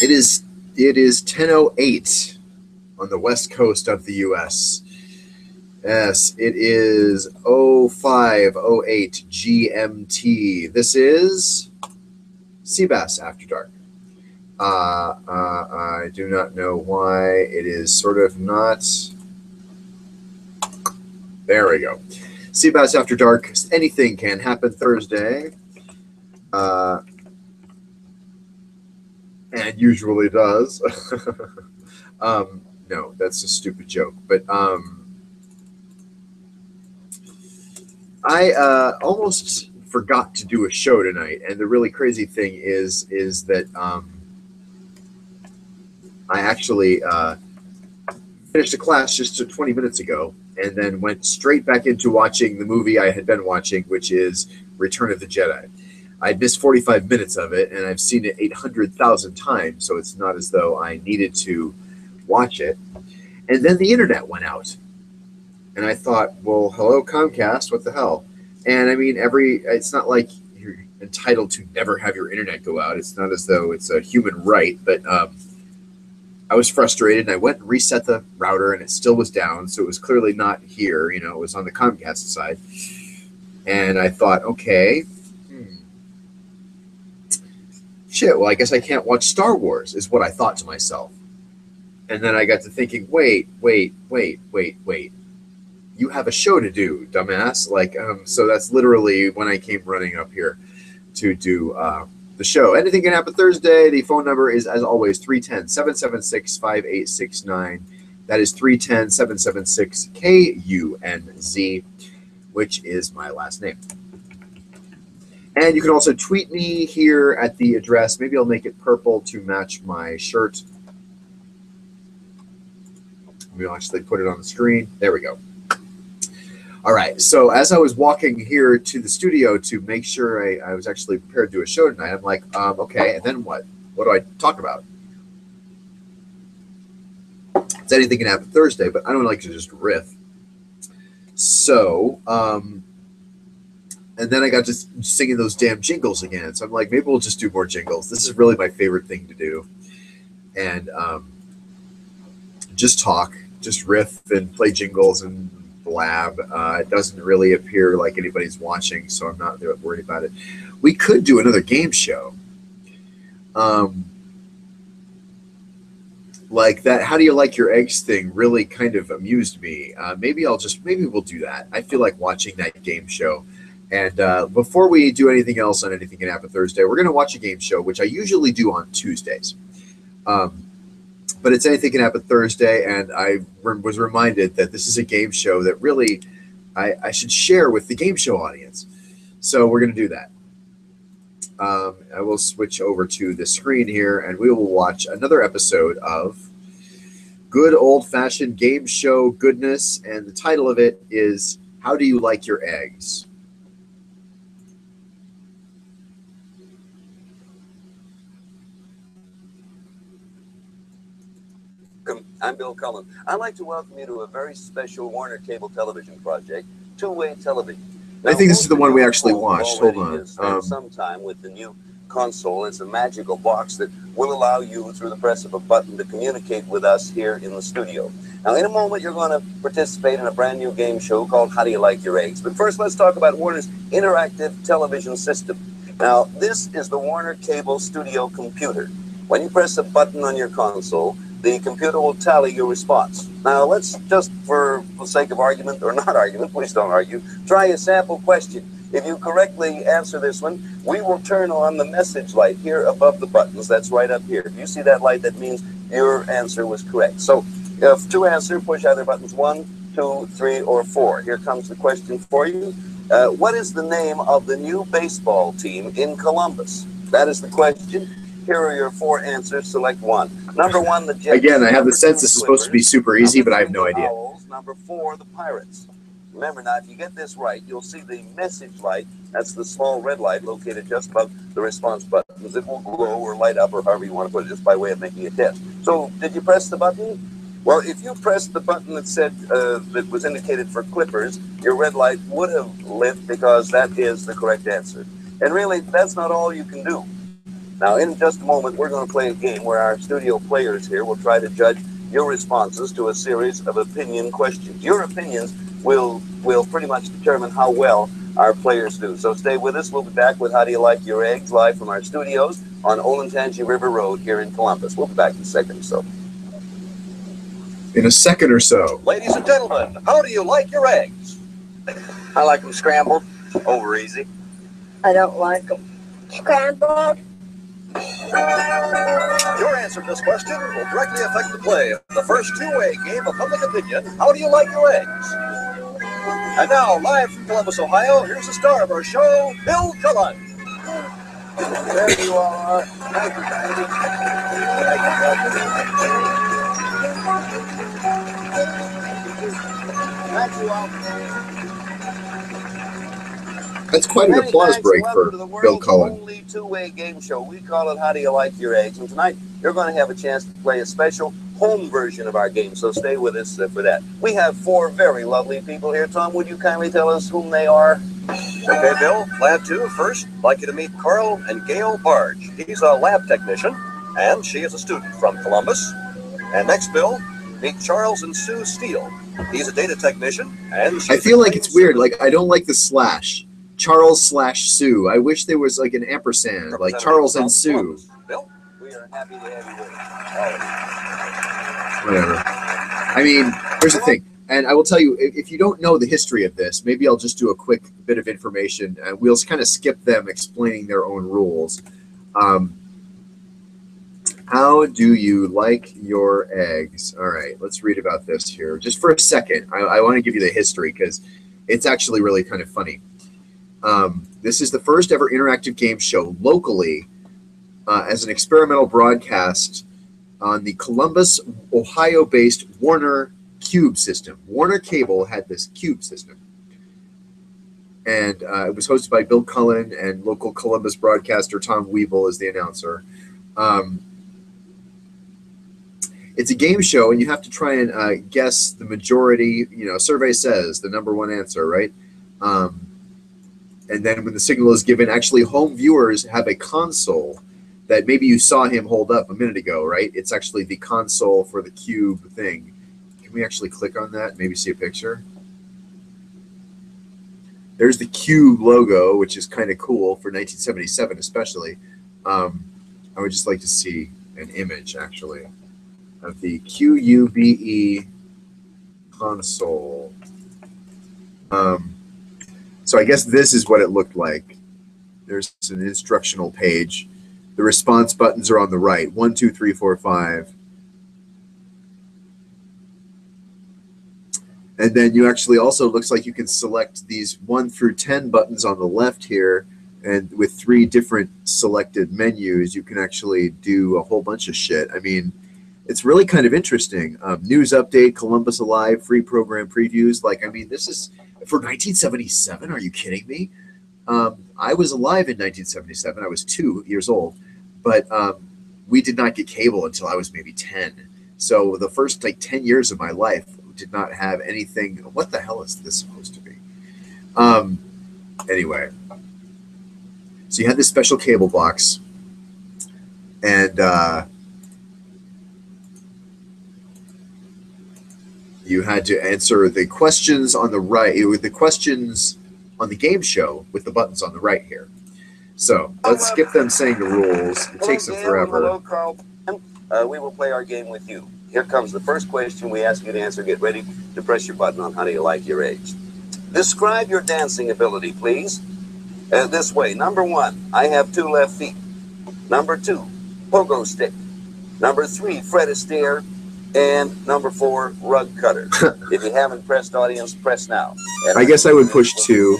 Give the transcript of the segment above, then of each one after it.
It is 10:08 on the west coast of the U.S. Yes, it is 05:08 GMT. This is cBas After Dark. I do not know why it is sort of not. There we go. cBas After Dark. Anything can happen Thursday. And usually does. No, that's a stupid joke. But I almost forgot to do a show tonight, and the really crazy thing is that I actually finished a class just 20 minutes ago, and then went straight back into watching the movie I had been watching, which is Return of the Jedi. I missed 45 minutes of it, and I've seen it 800,000 times, so it's not as though I needed to watch it. And then the internet went out. And I thought, well, hello, Comcast, what the hell? And I mean, it's not like you're entitled to never have your internet go out. It's not as though it's a human right, but I was frustrated, and I went and reset the router, and it still was down, so it was clearly not here. You know, it was on the Comcast side. And I thought, okay, shit, well, I guess I can't watch Star Wars, is what I thought to myself. And then I got to thinking, wait. You have a show to do, dumbass. Like, so that's literally when I came running up here to do the show. Anything can happen Thursday. The phone number is, as always, 310-776-5869. That is 310-776-KUNZ, which is my last name. And you can also tweet me here at the address. Maybe I'll make it purple to match my shirt. We'll actually put it on the screen. There we go. All right. So as I was walking here to the studio to make sure I was actually prepared to do a show tonight, I'm like, okay, and then what? What do I talk about? It's anything can happen Thursday, but I don't like to just riff. So, and then I got to singing those damn jingles again. So I'm like, maybe we'll just do more jingles. This is really my favorite thing to do. And just talk, just riff and play jingles and blab. It doesn't really appear like anybody's watching, so I'm not worried about it. We could do another game show. Like that, how do you like your eggs thing really kind of amused me. Maybe we'll do that. I feel like watching that game show. And before we do anything else on Anything Can Happen Thursday, we're going to watch a game show, which I usually do on Tuesdays. But it's Anything Can Happen Thursday, and I was reminded that this is a game show that really I should share with the game show audience. So we're going to do that. I will switch over to the screen here, and we will watch another episode of good old-fashioned game show goodness, and the title of it is How Do You Like Your Eggs? I'm Bill Cullen. I'd like to welcome you to a very special Warner Cable Television project, Two-Way Television. Now, I think this is the one we actually watched. Hold on. Some time with the new console. It's a magical box that will allow you, through the press of a button, to communicate with us here in the studio. Now, in a moment, you're going to participate in a brand new game show called How Do You Like Your Eggs? But first, let's talk about Warner's interactive television system. Now, this is the Warner Cable Studio computer. When you press a button on your console, the computer will tally your response. Now, let's just, for the sake of argument, or not argument, please don't argue, try a sample question. If you correctly answer this one, we will turn on the message light here above the buttons. That's right up here. If you see that light, that means your answer was correct. So, to answer, push either buttons 1, 2, 3, or 4. Here comes the question for you. What is the name of the new baseball team in Columbus? That is the question. Here are your 4 answers. Select one. Number 1, the Jets. Again, I have the sense this is supposed to be super easy, but I have no idea. Owls. Number 4, the Pirates. Remember now, if you get this right, you'll see the message light. That's the small red light located just above the response buttons. It will glow or light up, or however you want to put it, just by way of making a test. So, did you press the button? Well, if you pressed the button that said that was indicated for Clippers, your red light would have lit, because that is the correct answer. And really, that's not all you can do. Now, in just a moment, we're going to play a game where our studio players here will try to judge your responses to a series of opinion questions. Your opinions will pretty much determine how well our players do. So stay with us. We'll be back with How Do You Like Your Eggs live from our studios on Olentangy River Road here in Columbus. We'll be back in a second or so. In a second or so. Ladies and gentlemen, how do you like your eggs? I like them scrambled. Over easy. I don't like them scrambled. Your answer to this question will directly affect the play of the first two-way game of public opinion. How do you like your eggs? And now, live from Columbus, Ohio, here's the star of our show, Bill Cullen. There you are. Thank you, baby. Thank you all. That's quite an applause break for Bill Cullen. Only two-way game show. We call it How Do You Like Your Eggs? And tonight, you're going to have a chance to play a special home version of our game, so stay with us for that. We have four very lovely people here. Tom, would you kindly tell us whom they are? Okay, Bill, Lab 2 first. I'd like you to meet Carl and Gail Barge. He's a lab technician, and she is a student from Columbus. And next, Bill, meet Charles and Sue Steele. He's a data technician, and I feel like it's weird. Like, I don't like the slash. Charles/Sue. I wish there was like an ampersand, like Charles and Sue. Bill, we are happy to have you with us. Whatever. I mean, here's the thing, and I will tell you, if you don't know the history of this, maybe I'll just do a quick bit of information, and we'll kind of skip them explaining their own rules. How do you like your eggs? All right, let's read about this here. Just for a second, I want to give you the history because it's actually really kind of funny. This is the first ever interactive game show locally as an experimental broadcast on the Columbus, Ohio-based Warner Cube system. Warner Cable had this Cube system. And it was hosted by Bill Cullen and local Columbus broadcaster Tom Weeble as the announcer. It's a game show, and you have to try and guess the majority, survey says the number one answer, right? And then when the signal is given, actually home viewers have a console that maybe you saw him hold up a minute ago, right? It's actually the console for the Cube thing. Can we actually click on that and maybe see a picture? There's the Cube logo, which is kind of cool for 1977 especially. I would just like to see an image, actually, of the QUBE console. So I guess this is what it looked like. There's an instructional page. The response buttons are on the right. 1, 2, 3, 4, 5. And then you actually also, looks like you can select these 1 through 10 buttons on the left here. And with 3 different selected menus, you can actually do a whole bunch of shit. I mean, it's really kind of interesting. News update, Columbus Alive, free program previews. Like, I mean, this is for 1977. Are you kidding me? I was alive in 1977. I was 2 years old, but we did not get cable until I was maybe 10. So the first like 10 years of my life did not have anything. What the hell is this supposed to be? Anyway, so you had this special cable box, and you had to answer the questions on the right, with the questions on the game show with the buttons on the right here. So let's skip them saying the rules. It takes them forever. Hello, Carl. We will play our game with you. Here comes the first question we ask you to answer. Get ready to press your button on How Do You Like Your Eggs. Describe your dancing ability, please. This way. Number 1, I have 2 left feet. Number 2, pogo stick. Number 3, Fred Astaire. And number 4, rug cutter. If you haven't pressed, audience, press now. And I guess I would push 2.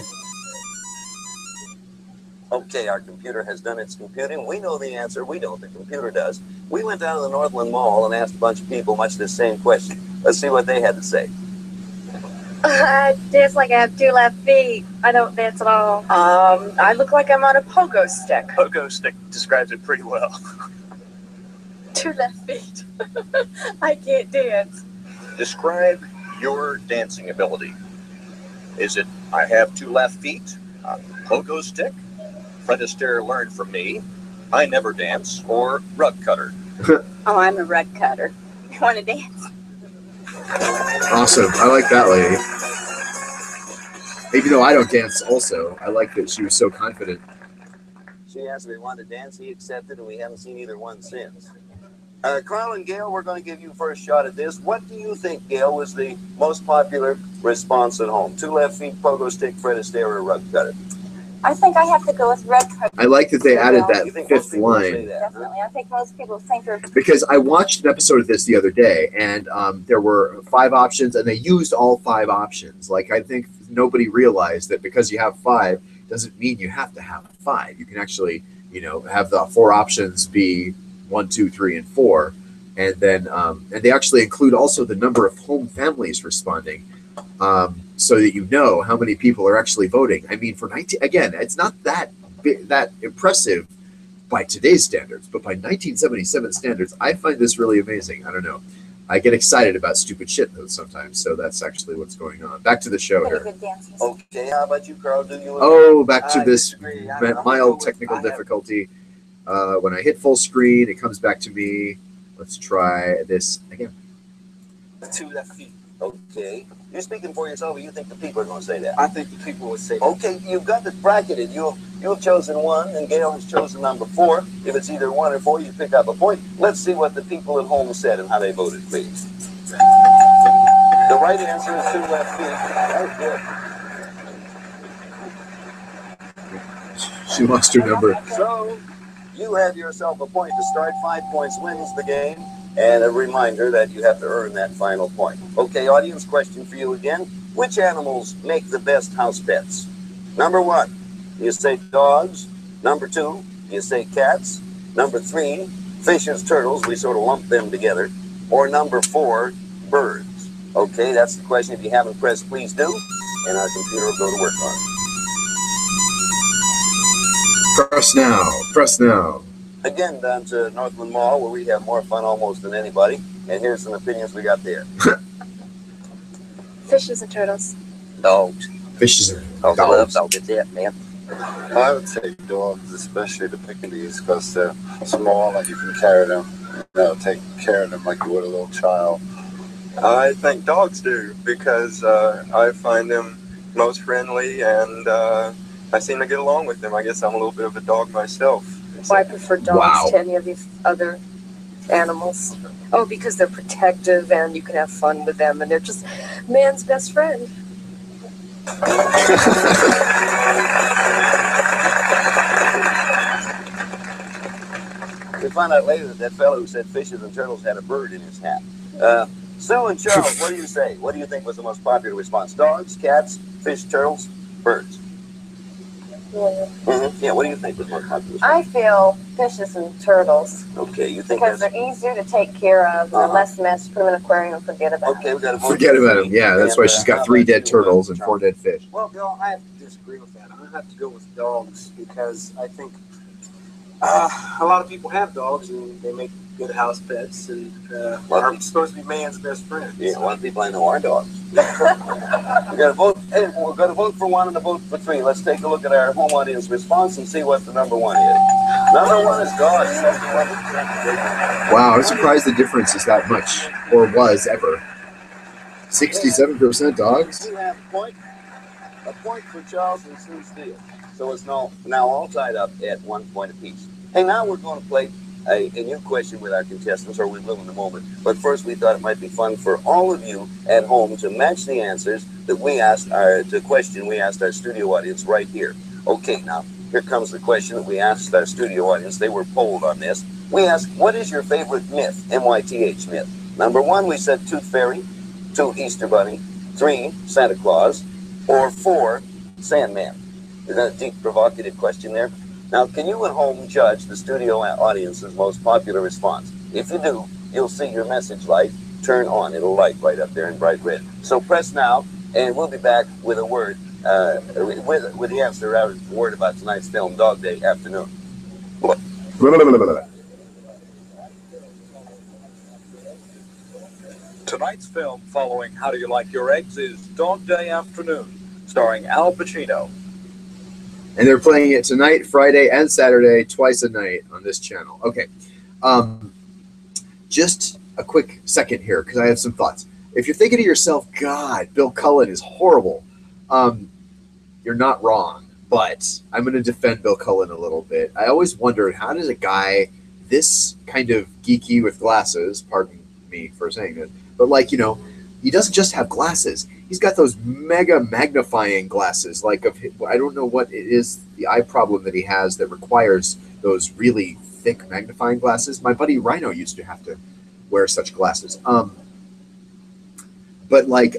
Okay, our computer has done its computing. We know the answer. We don't. The computer does. We went down to the Northland Mall and asked a bunch of people much the same question. Let's see what they had to say. I dance like I have 2 left feet. I don't dance at all. I look like I'm on a pogo stick. Pogo stick describes it pretty well. 2 left feet. I can't dance. Describe your dancing ability. Is it, I have 2 left feet, a pogo stick, Fred Astaire learned from me, I never dance, or rug cutter. Oh, I'm a rug cutter. You want to dance? Awesome. I like that lady. Even though I don't dance also, I like that she was so confident. She asked if we wanted to dance. He accepted, and we haven't seen either one since. Carl and Gail, we're going to give you first shot at this. What do you think, Gail, was the most popular response at home? 2 left feet, pogo stick, Fred Astaire, or rug cutter? I think I have to go with rug cutter. I like that they added that fifth line. Definitely. I think most people think they're... Because I watched an episode of this the other day, and there were 5 options, and they used all 5 options. Like, I think nobody realized that because you have 5 doesn't mean you have to have 5. You can actually, you know, have the 4 options be 1, 2, 3, and 4, and then and they actually include also the number of home families responding, so that you know how many people are actually voting. I mean, for 19, again, it's not that impressive by today's standards, but by 1977 standards, I find this really amazing. I don't know. I get excited about stupid shit though sometimes, so that's actually what's going on. Back to the show here. Okay, how about you, Carl? Do you? Oh, back to this mild technical difficulty. When I hit full screen, it comes back to me. Let's try this again. 2 left feet. Okay. You're speaking for yourself, or you think the people are going to say that? I think the people would say that. Okay, you've got this bracketed. You've chosen 1, and Gail has chosen number 4. If it's either 1 or 4, you pick up a point. Let's see what the people at home said and how they voted, please. The right answer is 2 left feet. She lost her number. So, you have yourself a point to start. 5 points wins the game. And a reminder that you have to earn that final point. Okay, audience, question for you again. Which animals make the best house pets? Number 1, you say dogs. Number 2, you say cats. Number 3, fishes, turtles. We sort of lump them together. Or number 4, birds. Okay, that's the question. If you haven't pressed, please do. And our computer will go to work on it. Press now. Press now. Again, down to Northland Mall, where we have more fun almost than anybody. And here's some opinions we got there. Fishes and turtles. Dogs. Fishes and Dogs. dogs. I love dogs. It's it, man. I would say dogs, especially the Pekingese, because they're small and you can carry them, you know, take care of them like you would a little child. I think dogs do, because I find them most friendly, and I seem to get along with them. I guess I'm a little bit of a dog myself. Why I prefer dogs to any of these other animals? Oh, because they're protective and you can have fun with them, and they're just man's best friend. We found out later that fellow who said fishes and turtles had a bird in his hat. Sue and Charles, what do you say? What do you think was the most popular response? Dogs, cats, fish, turtles, birds? Yeah. Yeah, what do you think was more popular? I feel fishes and turtles. Okay, you think because they're easier to take care of, they're less mess, put them in an aquarium and forget about them. Okay, we got to forget about them. Yeah, that's why she's got 3 dead turtles and 4 dead fish. Well, Bill, I have to disagree with that. I have to go with dogs because I think a lot of people have dogs and they make good house pets and are supposed to be man's best friends. Yeah, a lot of people I know are dogs. We got to vote. Hey, we're going to vote for 1 and a vote for 3. Let's take a look at our home audience response and see what the number 1 is. Number 1 is dogs. Wow, I'm surprised the difference is that much, or was ever. 67% dogs? You have a point for Charles and Sue Steele. So it's now all tied up at 1 point apiece. Hey, now we're going to play a new question with our contestants, or we will in a moment. But first, we thought it might be fun for all of you at home to match the answers that we asked the question we asked our studio audience right here. Okay, now, here comes the question that we asked our studio audience. They were polled on this. We asked, what is your favorite myth, M-Y-T-H myth? Number 1, we said Tooth Fairy. 2, Easter Bunny. 3, Santa Claus. Or 4, Sandman. Is that a deep, provocative question there? Now, can you at home judge the studio audience's most popular response? If you do, you'll see your message light turn on. It'll light right up there in bright red. So press now, and we'll be back with a word, with the answer, our word about tonight's film, Dog Day Afternoon. Tonight's film following How Do You Like Your Eggs is Dog Day Afternoon, starring Al Pacino. And they're playing it tonight, Friday, and Saturday, twice a night on this channel. Okay. Just a quick second here, because I have some thoughts. If you're thinking to yourself, God, Bill Cullen is horrible, you're not wrong. But I'm going to defend Bill Cullen a little bit. I always wondered, how does a guy this kind of geeky with glasses, pardon me for saying this, but like, you know, he doesn't just have glasses. He's got those mega magnifying glasses. Like, I don't know what it is, the eye problem that he has that requires those really thick magnifying glasses. My buddy Rhino used to have to wear such glasses. But like,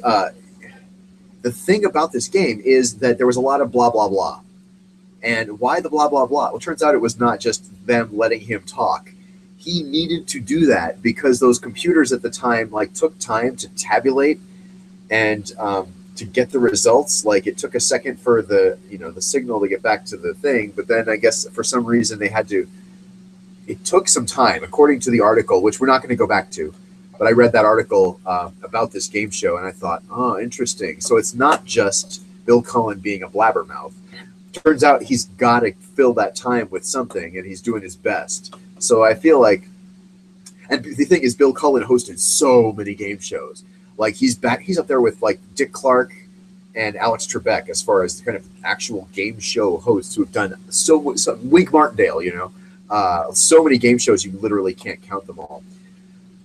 the thing about this game is that there was a lot of blah, blah, blah. And why the blah, blah, blah? Well, it turns out it was not just them letting him talk. He needed to do that because those computers at the time like took time to tabulate and to get the results. Like, it took a second for the, you know, the signal to get back to the thing. But then I guess for some reason they had to, it took some time, according to the article, which we're not going to go back to. But I read that article about this game show, and I thought, oh, interesting. So it's not just Bill Cullen being a blabbermouth. Turns out he's got to fill that time with something, and he's doing his best. So I feel like, and the thing is, Bill Cullen hosted so many game shows. Like, he's up there with like Dick Clark and Alex Trebek as far as kind of actual game show hosts who have done so Wink Martindale, you know, so many game shows you literally can't count them all.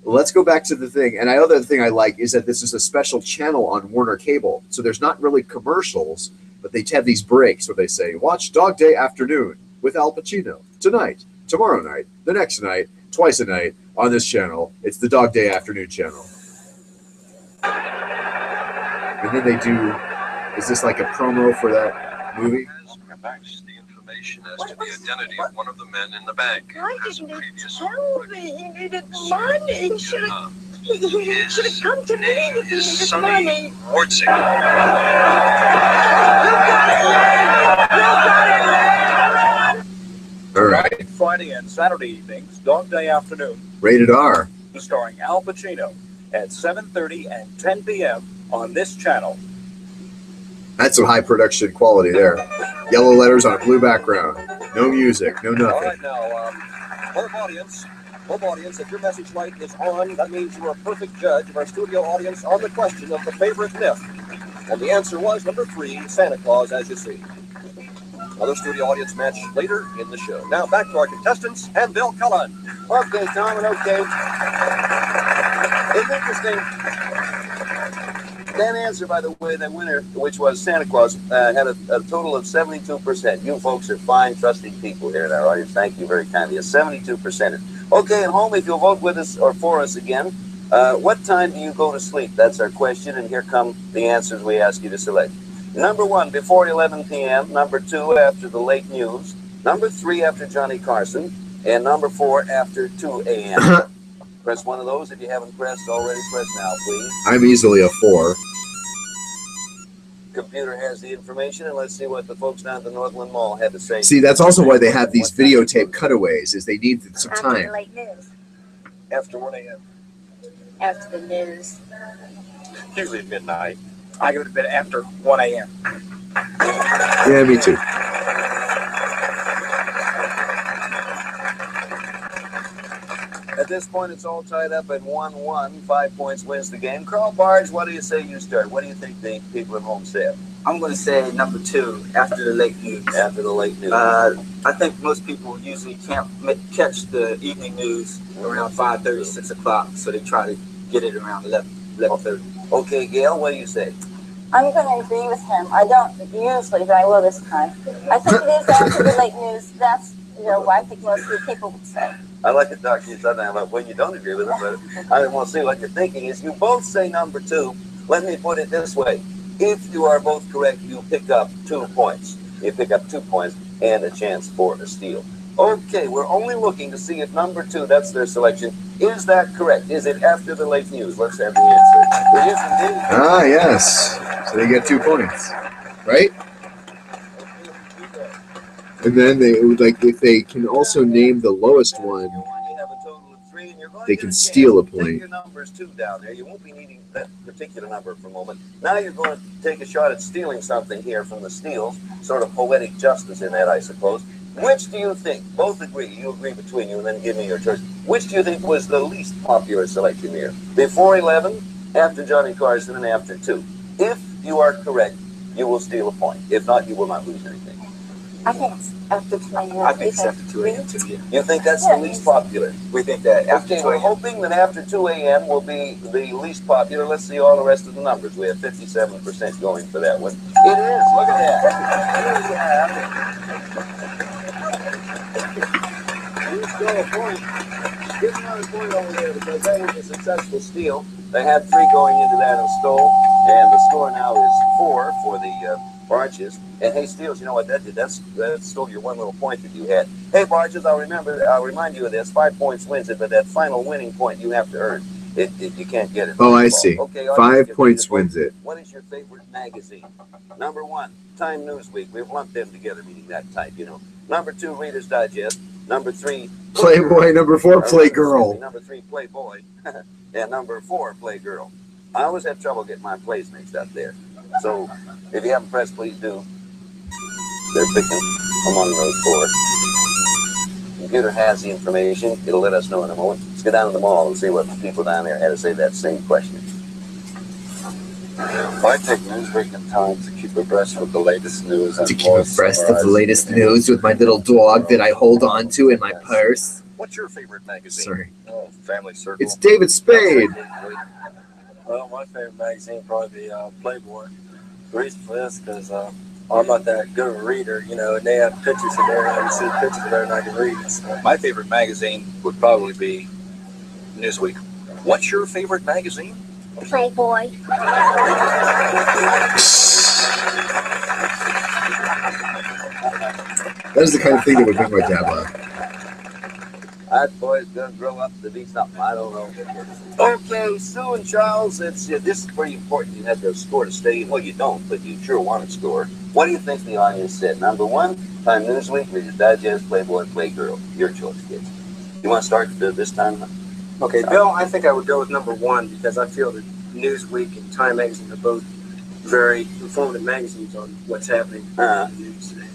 Let's go back to the thing. And the other thing I like is that this is a special channel on Warner Cable. So there's not really commercials, but they have these breaks where they say, watch Dog Day Afternoon with Al Pacino tonight, tomorrow night, the next night, twice a night on this channel. It's the Dog Day Afternoon channel. And then they do, is this like a promo for that movie? The information as to the identity of one of the men in the bank. Why didn't you tell me he needed money? He should have come to me if he needed money. All right. Friday and Saturday evenings, Dog Day Afternoon. Rated R. Starring Al Pacino at 7:30 and 10 p.m. on this channel. That's some high production quality there. Yellow letters on a blue background. No music, no All nothing. right, now, home audience, if your message light is on, that means you're a perfect judge of our studio audience on the question of the favorite myth. And the answer was number 3, Santa Claus, as you see. Another studio audience match later in the show. Now back to our contestants and Bill Cullen. Okay, Tom, and okay. It's interesting. That answer, by the way, that winner, which was Santa Claus, had a total of 72%. You folks are fine, trusting people here in our audience. Thank you very kindly. A 72%. Okay, at home, if you'll vote with us or for us again, what time do you go to sleep? That's our question, and here come the answers we ask you to select. Number 1, before 11 p.m. Number 2, after the late news. Number 3, after Johnny Carson. And number 4, after 2 a.m. Press one of those. If you haven't pressed already, press now, please. I'm easily a 4. Computer has the information, and let's see what the folks down at the Northland Mall had to say. See, that's also why they have these videotape cutaways, is they need some After time. the late news. After 1 a.m. After the news. Usually at midnight. I go to bed after 1 a.m. Yeah, me too. At this point, it's all tied up at 1-1. 5 points wins the game. Carl Barge, what do you say you start? What do you think the people at home said? I'm going to say number 2, after the late news. After the late news. I think most people usually can't catch the evening news around 5:30, 6 o'clock, so they try to get it around 11:30. Okay, Gail, what do you say? I'm going to agree with him. I don't usually, but I will this time. I think it is after the late news. That's what I think most people would say. I like to talk to you sometimes about when you don't agree with it, but I want to see what you're thinking. Is you both say number 2. Let me put it this way. If you are both correct, you pick up 2 points. You pick up 2 points and a chance for a steal. Okay, we're only looking to see if number 2, that's their selection. Is that correct? Is it after the late news? Let's have the answer. It is indeed. Ah, yes. So they get 2 points, right? And then they like if they can also name the lowest one. You have a total of 3, and you're going they to can get a steal a chance. Take point. your numbers 2 down there. You won't be needing that particular number for a moment. Now you're going to take a shot at stealing something here from the steals. Sort of poetic justice in that, I suppose. Which do you think? Both agree. You agree between you, and then give me your choice. Which do you think was the least popular selection here? Before 11, after Johnny Carson, and after 2. If you are correct, you will steal a point. If not, you will not lose anything. I think it's after 2 a.m. I think it's after 2 a.m. too, yeah. You think that's the least popular? We think that after Okay, 2 we're a.m. hoping that after 2 a.m. will be the least popular. Let's see all the rest of the numbers. We have 57% going for that one. It is. Look at that. You stole a point. Give another point over there because that was a successful steal. They had 3 going into that and stole, and the score now is 4 for the Barges. And hey, Steels, you know what that did? That stole your one little point that you had. Hey, Barges, I'll remind you of this. 5 points wins it, but that final winning point you have to earn. You can't get it. Oh, I see. Okay, 5 points wins it. What is your favorite magazine? Number 1, Time Newsweek. We've lumped them together, meaning that type, you know. Number 2, Reader's Digest. Number 3, Playboy. Number 4, Playgirl. Number 3, Playboy. And number 4, Playgirl. I always have trouble getting my plays mixed up there. So if you haven't pressed, please do. They're picking among those 4. Computer has the information. It'll let us know in a moment. Let's go down to the mall and see what the people down there had to say that same question. I take Newsweek and Time to keep abreast with the latest news. To keep abreast of the latest news with my little dog that I hold on to in my purse. What's your favorite magazine? Sorry. Oh, Family Circle. It's David Spade. Well, my favorite magazine would probably be Playboy. The reason for this because I'm not that good of a reader, you know, and they have pictures in there, and I can see pictures in there and I can read. So. My favorite magazine would probably be Newsweek. What's your favorite magazine? Playboy. That is the kind of thing that would make my dad laugh. That boy's gonna grow up to be something. I don't know. Okay, Sue and Charles, this is pretty important. You have to score to stay. Well, you don't, but you sure want to score. What do you think the audience said? Number 1, Time Newsweek, Reader's Digest, Playboy, Playgirl. Your choice, kids. You want to start this time? Okay, Bill, I think I would go with number 1 because I feel that Newsweek and Time Magazine are both very informative magazines on what's happening in the news today.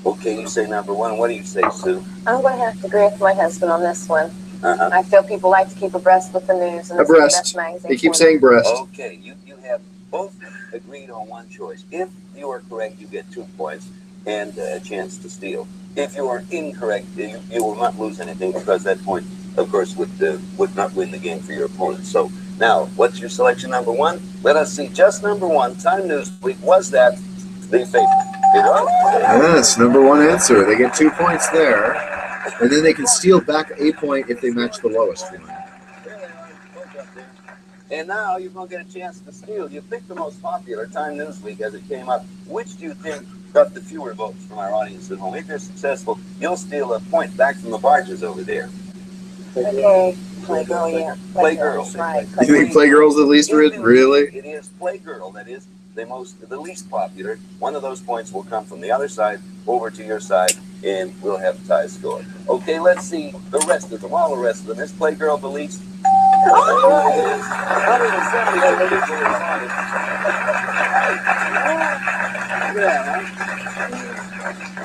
Okay, you say number 1. What do you say, Sue? I'm going to have to agree with my husband on this one. I feel people like to keep abreast with the news. And Abreast. They keep saying breast. Okay, you have both agreed on one choice. If you are correct, you get 2 points and a chance to steal. If you are incorrect, you will not lose anything because that point, of course, would not win the game for your opponent. So now, what's your selection number 1? Let us see. Just number 1, Time Newsweek. Was that the favorite? Yes, number 1 answer. They get 2 points there. And then they can steal back a point if they match the lowest one. And now you're going to get a chance to steal. You picked the most popular, Time Newsweek, as it came up. Which do you think got the fewer votes from our audience at home? If you're successful, you'll steal a point back from the Barges over there. Okay, Playgirl, yeah. Playgirl. Right. You think Playgirl's the least rid? Really? It is Playgirl that is the least popular. One of those points will come from the other side over to your side, and we'll have a tie score. Okay, let's see the rest of them. All the rest of them. Is Playgirl the least?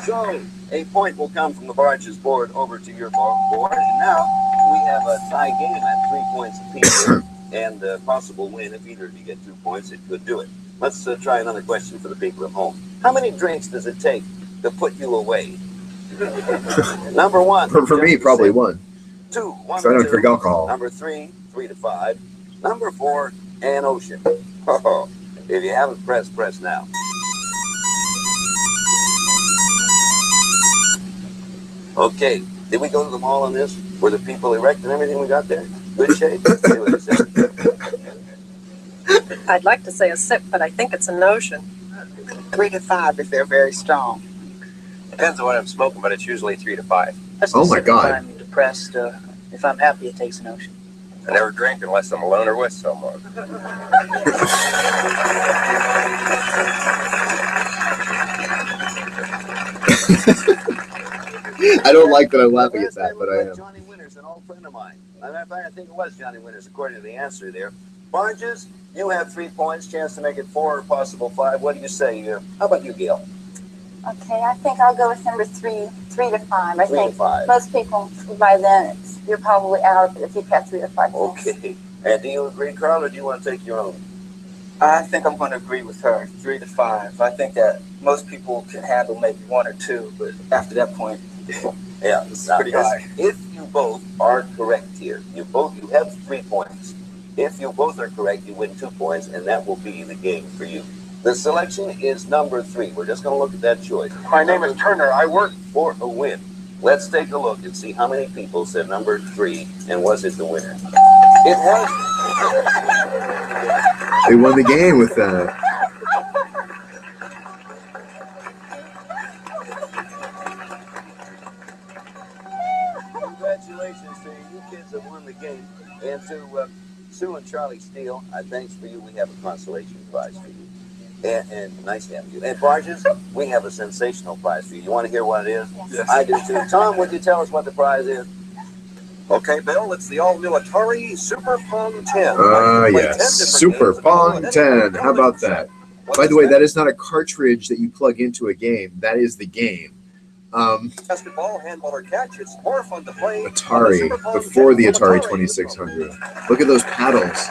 So, a point will come from the Barges board over to your board. And now we have a tie game at 3 points apiece and a possible win. If either of you get 2 points, it could do it. Let's try another question for the people at home. How many drinks does it take to put you away? Number 1. For me, probably 1. 2. 1 so I don't to drink 2. alcohol. Number 3, 3 to 5. Number 4, an ocean. If you haven't press now. Okay, did we go to the mall on this? Were the people erect and everything we got there? Good shape? See what it says. I'd like to say a sip, but I think it's a notion. 3 to 5 if they're very strong. Depends on what I'm smoking, but it's usually 3 to 5. Oh my God. If I'm depressed, if I'm happy, it takes an ocean. I never drink unless I'm alone or with someone. I don't like that I'm laughing at that, but I am. old friend of mine. Matter of fact, I think it was Johnny Winters, according to the answer there. Barges, you have 3 points, chance to make it 4 or possible 5. What do you say? How about you, Gail? Okay, I think I'll go with number 3, 3 to 5. I 3 to think 5. most people by then you're probably out if you have 3 to 5 points. Okay. And do you agree, Carl, or do you want to take your own? I think I'm going to agree with her, 3 to 5. I think that most people can handle maybe 1 or 2, but after that point, yeah, it's pretty high. If you both are correct here, you have 3 points. If you both are correct, you win 2 points, and that will be the game for you. The selection is number 3. We're just going to look at that choice. My name is Turner. I work for a win. Let's take a look and see how many people said number 3, and was it the winner? It was. They won the game with that. Congratulations to you. You kids have won the game. And to Sue and Charlie Steele, thanks for you. We have a consolation prize for you. And nice to have you. And Barges, we have a sensational prize for you. You want to hear what it is? Yes. I do too. Tom, would you tell us what the prize is? Okay, Bill, it's the all-new Atari Super Pong 10. Yes, Super Pong 10. How about that? By the way, that is not a cartridge that you plug into a game. That is the game. Basketball, handball, or catch. It's more fun to play. Atari, before the Atari 2600. Look at those paddles.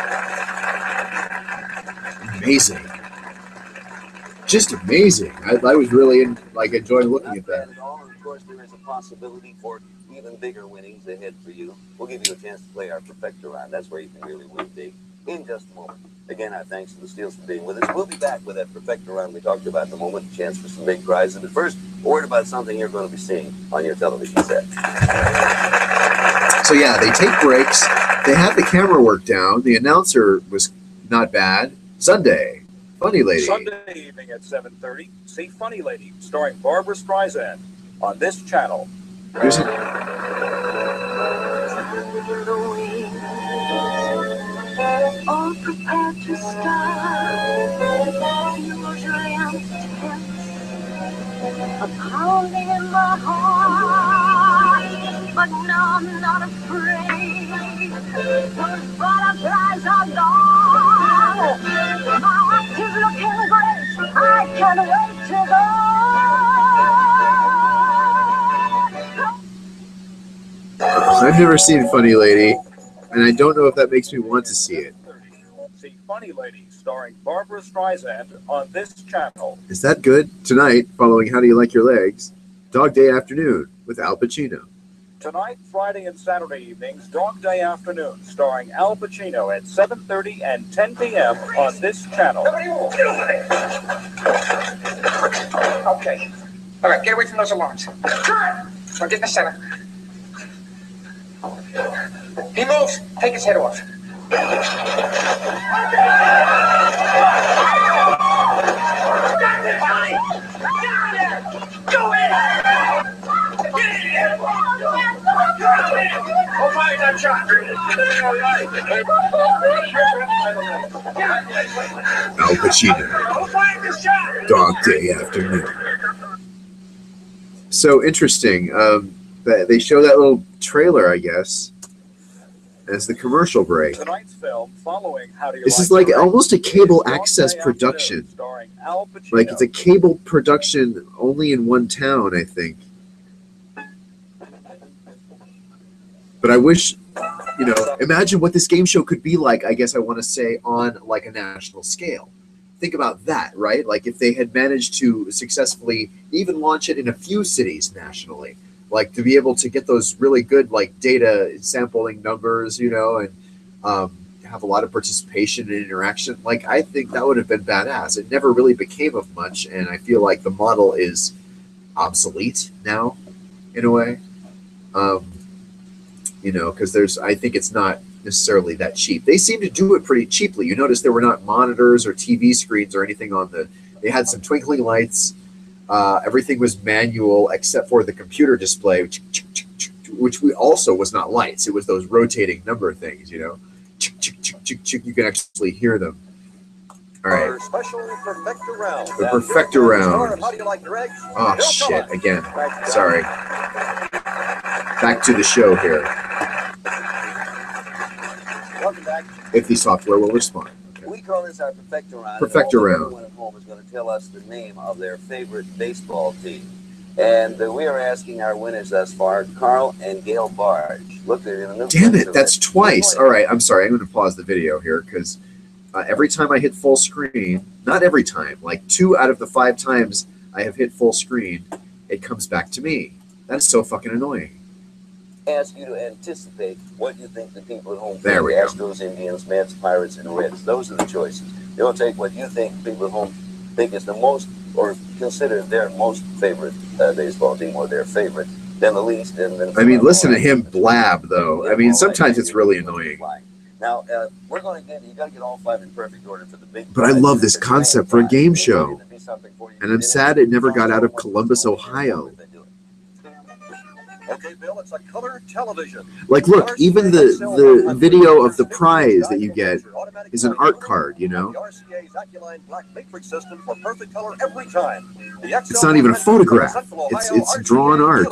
Amazing. Just amazing. I was really enjoying looking at that. And of course, there is a possibility for even bigger winnings ahead for you. We'll give you a chance to play our Perfector round. That's where you can really win big in just a moment. Again, our thanks to the Steels for being with us. We'll be back with that Perfector round we talked about in a moment, a chance for some big prizes. But first, a word about something you're going to be seeing on your television set. So yeah, they take breaks. They have the camera work down. The announcer was not bad. Sunday, Funny Lady. Sunday evening at 7:30, see Funny Lady, starring Barbara Streisand on this channel. Here's it. All prepared to start. Usually I'm tense, a pounding in my heart, but now I'm not afraid. Those butterflies are gone. My act is looking great. I can't wait to go. I've never seen Funny Lady, and I don't know if that makes me want to see it. See Funny Lady, starring Barbara Streisand on this channel. Is that good? Tonight, following How Do You Like Your Legs? Dog Day Afternoon with Al Pacino. Tonight, Friday and Saturday evenings, Dog Day Afternoon, starring Al Pacino at 7:30 and 10 p.m. on this channel. Okay. All right, get away from those alarms. Now get in the center. He moves. Take his head off. Go in! Get in here! Oh, fire that shot. Al Pacino. Dog Day Afternoon. So interesting. They show that little trailer, I guess, as the commercial break. Tonight's film, following How Do You This Like is like Your Legs, almost a cable Dog access Day production. Afternoon, starring Al Pacino. Like it's a cable production only in one town, I think. But I wish, imagine what this game show could be like, I guess I want to say, on like a national scale. Think about that, right? Like if they had managed to successfully even launch it in a few cities nationally, like to be able to get those really good like data sampling numbers, and have a lot of participation and interaction. Like I think that would have been badass. It never really became of much, and I feel like the model is obsolete now, in a way. Because I think it's not necessarily that cheap. They seem to do it pretty cheaply. You notice there were not monitors or TV screens or anything on they had some twinkling lights. Everything was manual except for the computer display, which also was not lights. It was those rotating number things, You can actually hear them. All right. Our special Perfector round. The Perfector round. How do you like your eggs? Oh, shit. Again. Sorry. Back to the show here. Welcome back. if the software will respond. We call this our Perfecto Round. Perfecto Round. Everyone at home is going to tell us the name of their favorite baseball team. And we are asking our winners thus far, Carl and Gail Barge. Look, they're in a new Damn it, that's twice. All right, I'm sorry. I'm going to pause the video here because every time I hit full screen, not every time, like 2 out of the 5 times I have hit full screen, it comes back to me. That is so fucking annoying. Ask you to anticipate what you think the people at home There think. we go. Astros, Indians, Mets, Pirates, and Reds. Those are the choices. You'll take what you think people at home think is the most, or consider their most favorite baseball team, or their favorite, then the least, and then. I mean, listen to him blab, though. I mean, sometimes it's really annoying. Now, we're going to you got to get all 5 in perfect order for the big. But I love this concept for a game show. And I'm sad it never got out of Columbus, Ohio. Okay, Bill, it's a color television. Like, look, even the video of the prize that you get is an art card, you know? The RCA's Aculine Black Matrix system for perfect color every time. It's not even a photograph. It's drawn art.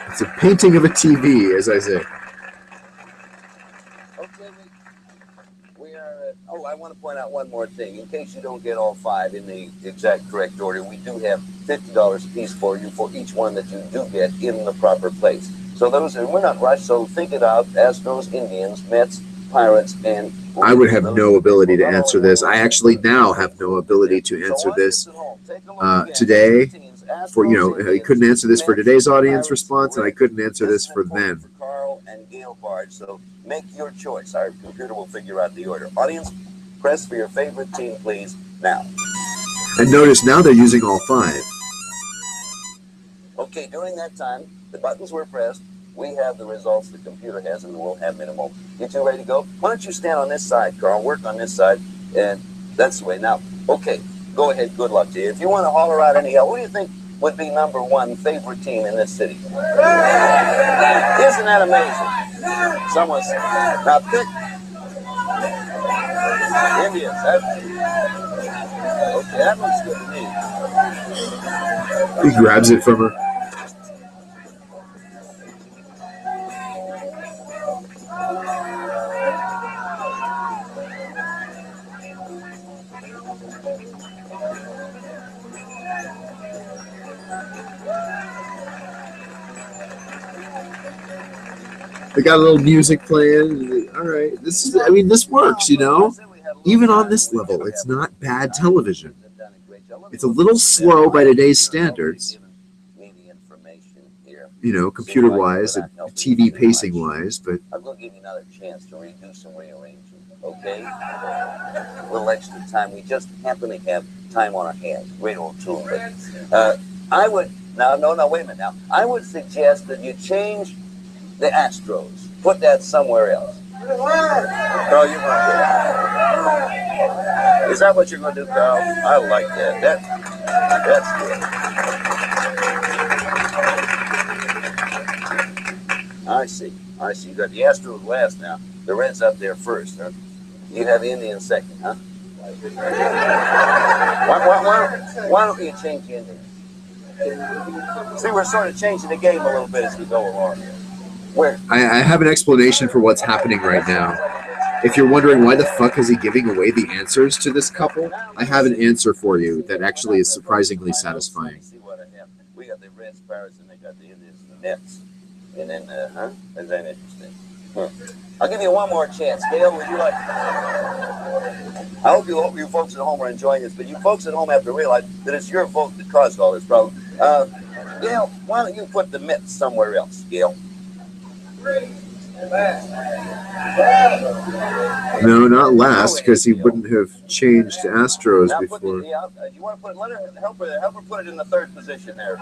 It's a painting of a TV, as I say. Oh, I want to point out one more thing. In case you don't get all 5 in the exact correct order, we do have $50 a piece for you for each one that you do get in the proper place. So those are, we're not rushed, so think it out. Astros, Indians, Mets, Pirates, and... I would have no ability to answer this. I actually now have no ability to answer this today. For, you know, I couldn't answer this for today's audience response, and I couldn't answer this for then. Carl and Gail Barge, so make your choice. Our computer will figure out the order. Audience, press for your favorite team, please, now. And notice now they're using all 5. Okay, during that time, the buttons were pressed. We have the results the computer has, and we'll have minimal. You two ready to go? Why don't you stand on this side, Carl? Work on this side, and that's the way. Now, okay, go ahead. Good luck to you. If you want to holler out any help, what do you think would be #1 favorite team in this city? Isn't that amazing? Someone's now pick Indians. Okay, that looks good to me. He grabs it from her. They got a little music playing. All right, this is. I mean, this works. You know, even on this level, it's not bad television. It's a little slow by today's standards. You know, computer-wise and TV pacing-wise, but. I'm going to give you another chance to redo some rearranging. Okay? A little extra time. We just happen to have time on our hands. Great old tool. But, I would now. No, wait a minute. Now, I would suggest that you change the Astros. Put that somewhere else. Carl, you want to? Is that what you're going to do, Carl? I like that. That's good. I see. You got the Astros last now. The Reds up there first. Huh? You have the Indians second, huh? Why don't you change the Indians? See, we're sort of changing the game a little bit as we go along here. I have an explanation for what's happening right now. If you're wondering why the fuck is he giving away the answers to this couple, I have an answer for you that actually is surprisingly satisfying. We got the Reds, Pirates, and they got the Indians and the Nets. And then, Isn't that interesting? I'll give you one more chance. Gail, would you like... I hope you folks at home are enjoying this, but you folks at home have to realize that it's your vote that caused all this problem. Gail, why don't you put the Mets somewhere else, Gail? No, not last, because he wouldn't have changed Astros before. You want to help her put it in the 3rd position there.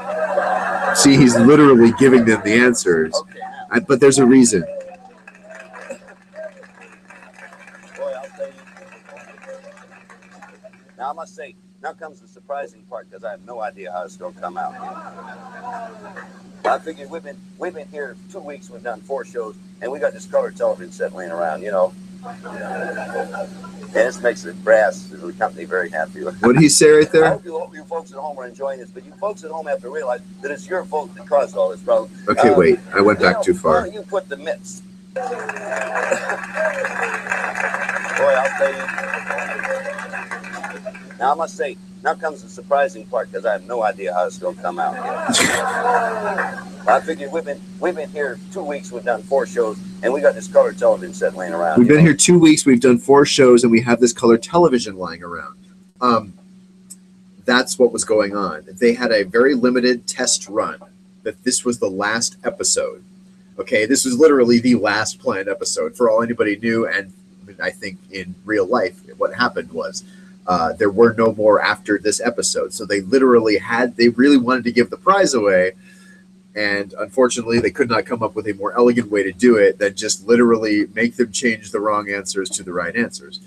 See, he's literally giving them the answers. But there's a reason. Boy, I'll tell you. Now, I must say, now comes the surprising part, because I have no idea how it's going to come out. I figured we've been here 2 weeks. We've done 4 shows, and we got this color television set laying around, you know. And this makes the brass, the company, very happy. What did he say right there? I hope you folks at home are enjoying this, but you folks at home have to realize that it's your vote that caused all this problem. Okay, wait. I went back too far. Why don't you put the Mets Boy, I'll tell you. Now, I must say, now comes the surprising part, because I have no idea how it's going to come out yet. I figured we've been here 2 weeks, we've done 4 shows, and we got this color television set laying around. We've been here 2 weeks, we've done 4 shows, and we have this color television lying around. That's what was going on. They had a very limited test run, that this was the last episode. Okay, this was literally the last planned episode for all anybody knew, and I think in real life, what happened was there were no more after this episode. So they literally they really wanted to give the prize away, and unfortunately they could not come up with a more elegant way to do it than just literally make them change the wrong answers to the right answers.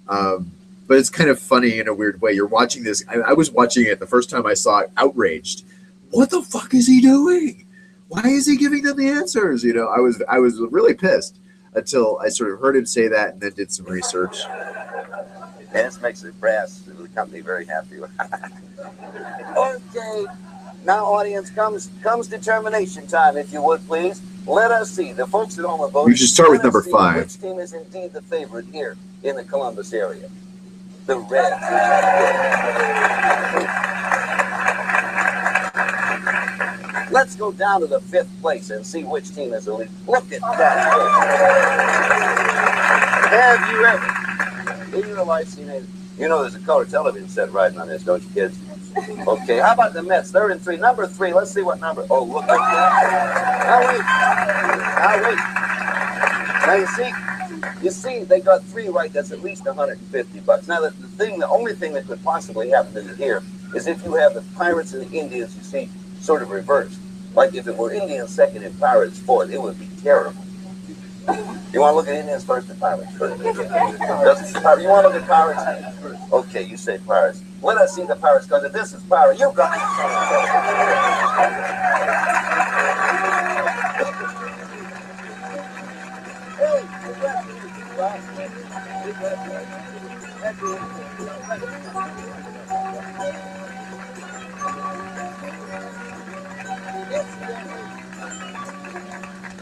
But it's kind of funny in a weird way. You're watching this. I was watching it the first time I saw it, outraged. What the fuck is he doing? Why is he giving them the answers? You know, I was really pissed until I sort of heard him say that and then did some research. And this makes the brass of the company very happy. Okay, now audience, comes determination time, if you would please. Let us see. The folks at home are voting. You should start with number 5. Which team is indeed the favorite here in the Columbus area? The Reds. Let's go down to the 5th place and see which team is elite. Look at that. Have you ever, in your life, seen it? You know there's a color television set riding on this, don't you, kids? Okay, how about the Mets? They're in 3. Number 3, let's see what number. Oh, look at that. Now wait. You see, they got 3 right. That's at least $150. Now, the only thing that could possibly happen here is if you have the Pirates and the Indians, you see, sort of reversed. Like if it were Indians 2nd and Pirates 4th, it would be terrible. You want to look at Indians first or Pirates first? You want to look at Pirates? Okay, you say Pirates. Let us see the Pirates, because if this is Pirates, you got it.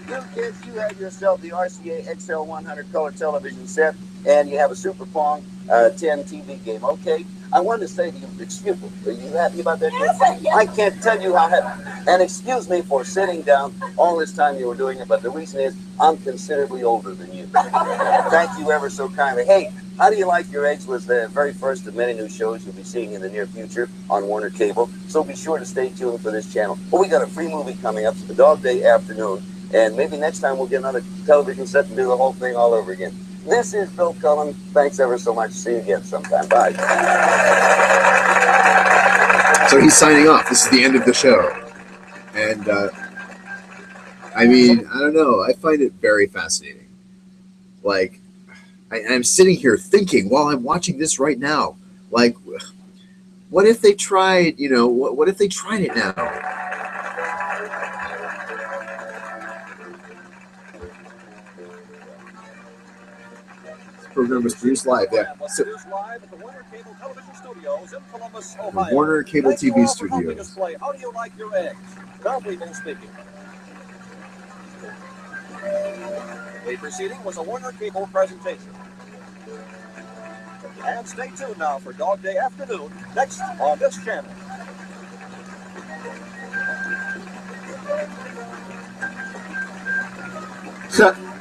You kids, you have yourself the RCA XL100 color television set, and you have a Super Pong 10 TV game. Okay, I wanted to say to you, excuse me, are you happy about that? Yes, I can't tell you how happy. And excuse me for sitting down all this time you were doing it, but the reason is I'm considerably older than you. Thank you ever so kindly. Hey, How Do You Like Your Eggs was the very first of many new shows you'll be seeing in the near future on Warner Cable, so be sure to stay tuned for this channel. Well, we got a free movie coming up, the Dog Day Afternoon, and maybe next time we'll get another television set and do the whole thing all over again. This is Bill Cullen. Thanks ever so much. See you again sometime. Bye. So he's signing off. This is the end of the show. And, I mean, I don't know. I find it very fascinating. Like, I'm sitting here thinking while I'm watching this right now, like, what if they tried, you know, what if they tried it now? This program was produced live, yeah. So, the Warner Cable TV Studios. How do you like your eggs? Now people speaking. The proceeding was a Warner Cable presentation. And stay tuned now for Dog Day Afternoon, next on this channel.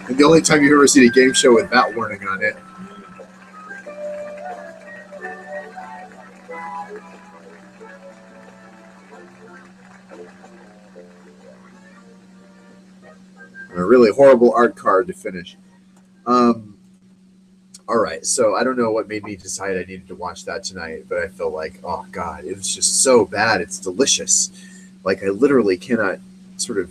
And the only time you've ever seen a game show with that warning on it. A really horrible art card to finish. All right, so I don't know what made me decide I needed to watch that tonight, but I felt like, oh God, it was just so bad. It's delicious. Like, I literally cannot sort of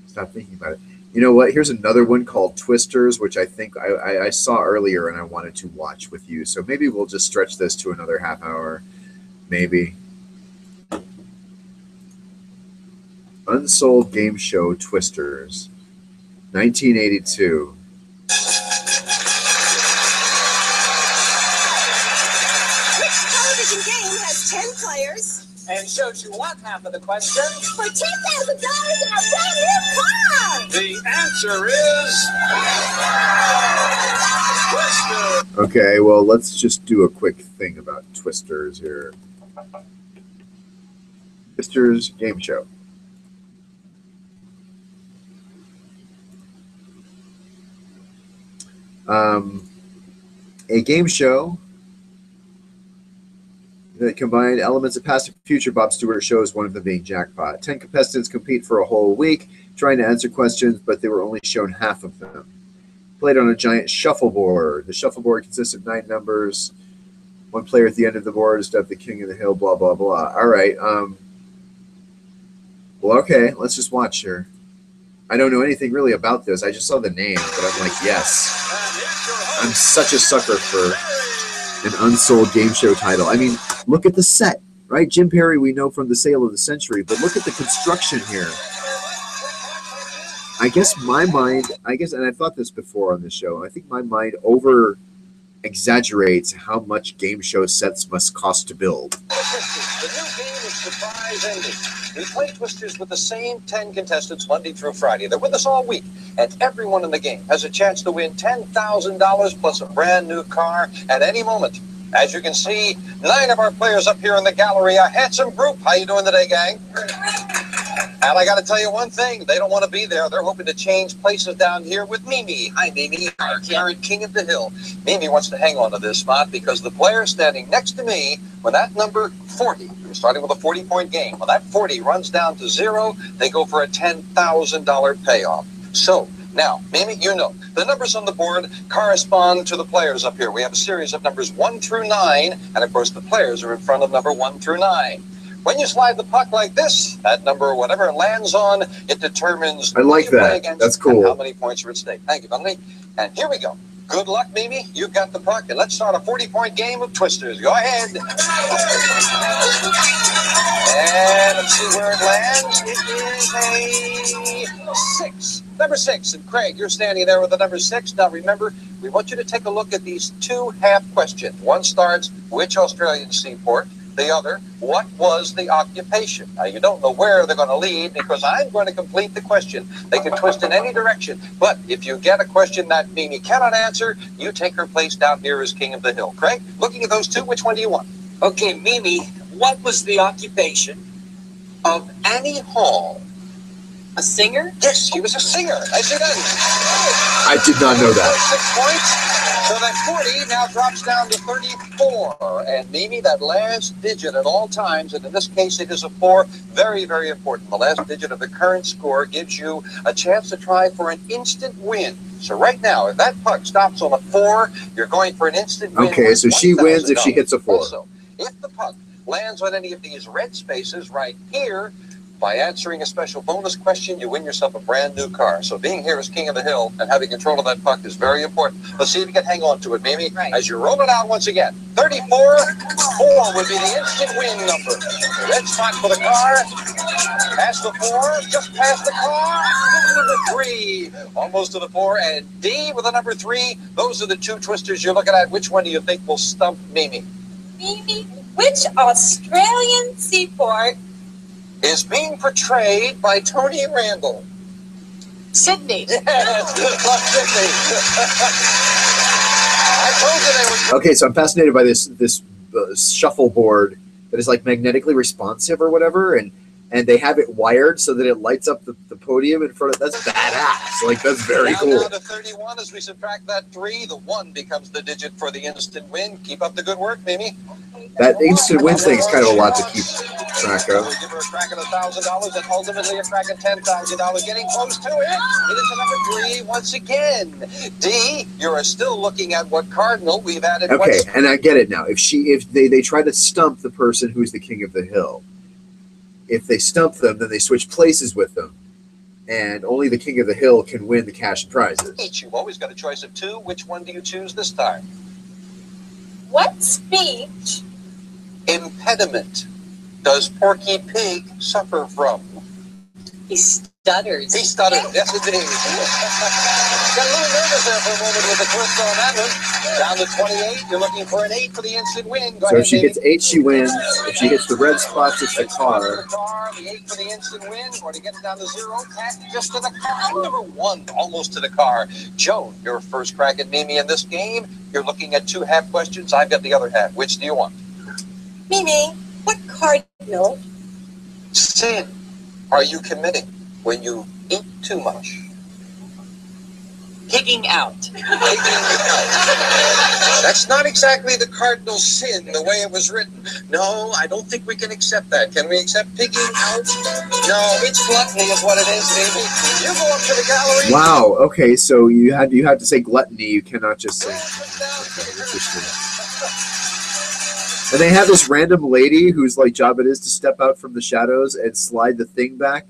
stop thinking about it. You know what? Here's another one called Twisters, which I think I saw earlier and I wanted to watch with you. So maybe we'll just stretch this to another half hour, maybe. Unsold Game Show Twisters, 1982. And shows you what half of the question? For $10,000 and a brand new car! The answer is Okay, well, let's just do a quick thing about Twisters here. Twisters game show. A game show that combined elements of past and future Bob Stewart shows, one of them being Jackpot. 10 contestants compete for a whole week trying to answer questions, but they were only shown half of them. Played on a giant shuffleboard. The shuffleboard consists of 9 numbers. One player at the end of the board is dubbed the King of the Hill, blah, blah, blah. All right. Well, okay, let's just watch here. I don't know anything really about this. I just saw the name, but I'm like, yes. I'm such a sucker for an unsold game show title. I mean, look at the set, right? Jim Perry we know from The Sale of the Century, but look at the construction here. I guess my mind, and I've thought this before on this show, I think my mind over-exaggerates how much game show sets must cost to build. The new game is Surprise Ending. We play Twisters with the same 10 contestants Monday through Friday. They're with us all week, and everyone in the game has a chance to win $10,000 plus a brand new car at any moment. As you can see, 9 of our players up here in the gallery, a handsome group. How you doing today, gang? And I got to tell you one thing, they don't want to be there. They're hoping to change places down here with Mimi. Hi, Mimi, our current King of the Hill. Mimi wants to hang on to this spot because the player standing next to me, when that number 40, we're starting with a 40-point game, when that 40 runs down to 0, they go for a $10,000 payoff. So, now, Mimi, you know, the numbers on the board correspond to the players up here. We have a series of numbers 1 through 9, and of course the players are in front of number 1 through 9. When you slide the puck like this, that number, whatever it lands on, it determines I like that. That's cool. And how many points are at stake. Thank you, Melanie. And here we go. Good luck, Mimi. You've got the puck, and let's start a 40-point game of Twisters. Go ahead. And let's see where it lands. It is a 6. Number 6. And Craig, you're standing there with the number 6. Now remember, we want you to take a look at these 2 half questions. One starts, which Australian seaport? The other, what was the occupation? Now, you don't know where they're going to lead because I'm going to complete the question. They can twist in any direction. But if you get a question that Mimi cannot answer, you take her place down here as King of the Hill. Craig, looking at those 2, which one do you want? Okay, Mimi, what was the occupation Of Annie Hall. A singer? Yes, she was a singer. I see that. I did not know that. 6 points. So that 40 now drops down to 34. And Mimi, that last digit at all times, and in this case it is a 4, very, very important. The last digit of the current score gives you a chance to try for an instant win. So right now, if that puck stops on a 4, you're going for an instant win. Okay, so she wins if she hits a 4. Also, if the puck lands on any of these red spaces right here, by answering a special bonus question, you win yourself a brand new car. So being here as King of the Hill and having control of that puck is very important. Let's see if you can hang on to it, Mimi. Right. As you roll it out once again. 34, 4 would be the instant win number. The red spot for the car. Past the 4, just past the car. Number 3, almost to the 4. And D with the number 3. Those are the 2 twisters you're looking at. Which one do you think will stump Mimi? Mimi, which Australian seaport is being portrayed by Tony Randall? Sydney. Yes, Sydney. I told you they would. Okay, so I'm fascinated by this shuffleboard that is like magnetically responsive or whatever, and they have it wired so that it lights up the podium in front of. That's badass. Like that's very cool. Down to 31 as we subtract that 3, the 1 becomes the digit for the instant win. Keep up the good work, Mimi. That instant win thing is kind of a lot to keep track of. We give her a crack at $1,000 and ultimately a crack at $10,000. Getting close to it. It is a number 3 once again. D, you're still looking at what cardinal we've added. Okay, and I get it now. If they try to stump the person who's the King of the Hill, if they stump them, then they switch places with them, and only the King of the Hill can win the cash and prizes. Each, you've always got a choice of 2. Which one do you choose this time? What speech Impediment does Porky Pig suffer from? He stutters. He stuttered. Yes, indeed. Got a little nervous there for a moment with the twist on that one. Down to 28. You're looking for an 8 for the instant win. Go So ahead, if she baby. gets 8, she wins. If she hits the red spots, it's the car. The 8 for the instant win. Going to get it down to 0. Pat just to the car. Number 1, almost to the car. Joan, your first crack at Mimi in this game. You're looking at 2 half questions. I've got the other half. Which do you want? Mimi, what cardinal sin are you committing when you eat too much? Pigging out. That's not exactly the cardinal sin the way it was written. No, I don't think we can accept that. Can we accept pigging out? No, it's gluttony is what it is, baby. You go up to the gallery. Wow. Okay, so you had to say gluttony. You cannot just say. Okay, interesting. And they have this random lady whose job it is to step out from the shadows and slide the thing back.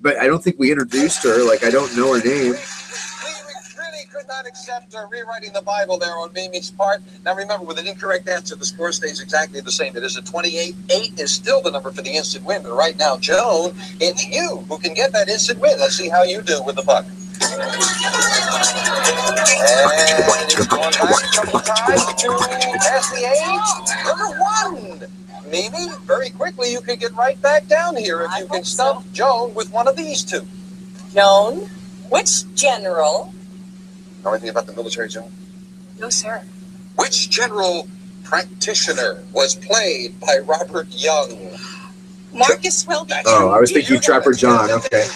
But I don't think we introduced her. I don't know her name. We really could not accept rewriting the Bible there on Mimi's part. Now remember, with an incorrect answer, the score stays exactly the same. It is a 28. 8 is still the number for the instant win. But right now, Joan, it's you who can get that instant win. Let's see how you do with the puck. And it's going back a couple times to pass the 8. Number 1. Mimi, very quickly you could get right back down here if you can stump Joan with one of these 2. Joan, which general? Know anything about the military, Joan? No, sir. Which general practitioner was played by Robert Young? Marcus Welby. Oh, I was thinking Trapper John. Okay.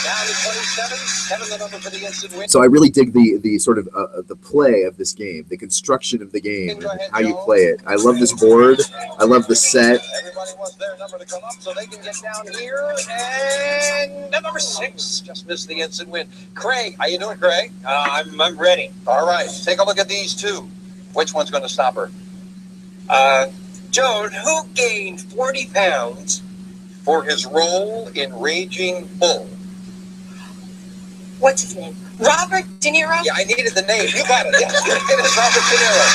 Down to 27. 7 the number for the instant win. So I really dig the sort of the play of this game, the construction of the game, and how you play it. I love this board. I love the set. Everybody wants their number to come up so they can get down here. And number 6 just missed the instant win. Craig, how you doing, Craig? I'm ready. All right, take a look at these 2. Which one's going to stop her? Joan, who gained 40 pounds for his role in Raging Bull? What's his name? Robert De Niro? Yeah, I needed the name. You got it. Yes, it is Robert De Niro.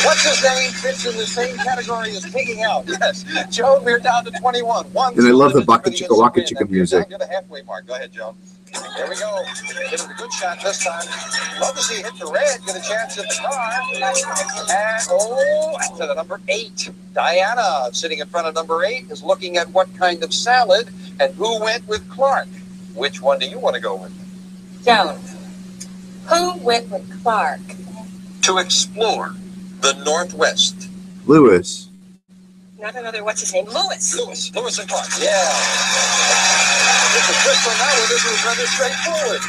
What's his name fits in the same category as pigging out? Yes. Joan, we're down to 21. And I love the Baka Chicka Waka Chicka music. Down to the halfway mark. Go ahead, Joan. There we go. Hit a good shot this time. Love to see hit the red. Get a chance at the car. And to the number 8. Diana, sitting in front of number 8, is looking at what kind of salad and who went with Clark. Which one do you want to go with? Joan. Who went with Clark? To explore the Northwest. Lewis. Not another, what's his name? Lewis. Lewis and Clark. Yeah. This is twist on that one. This is rather straightforward.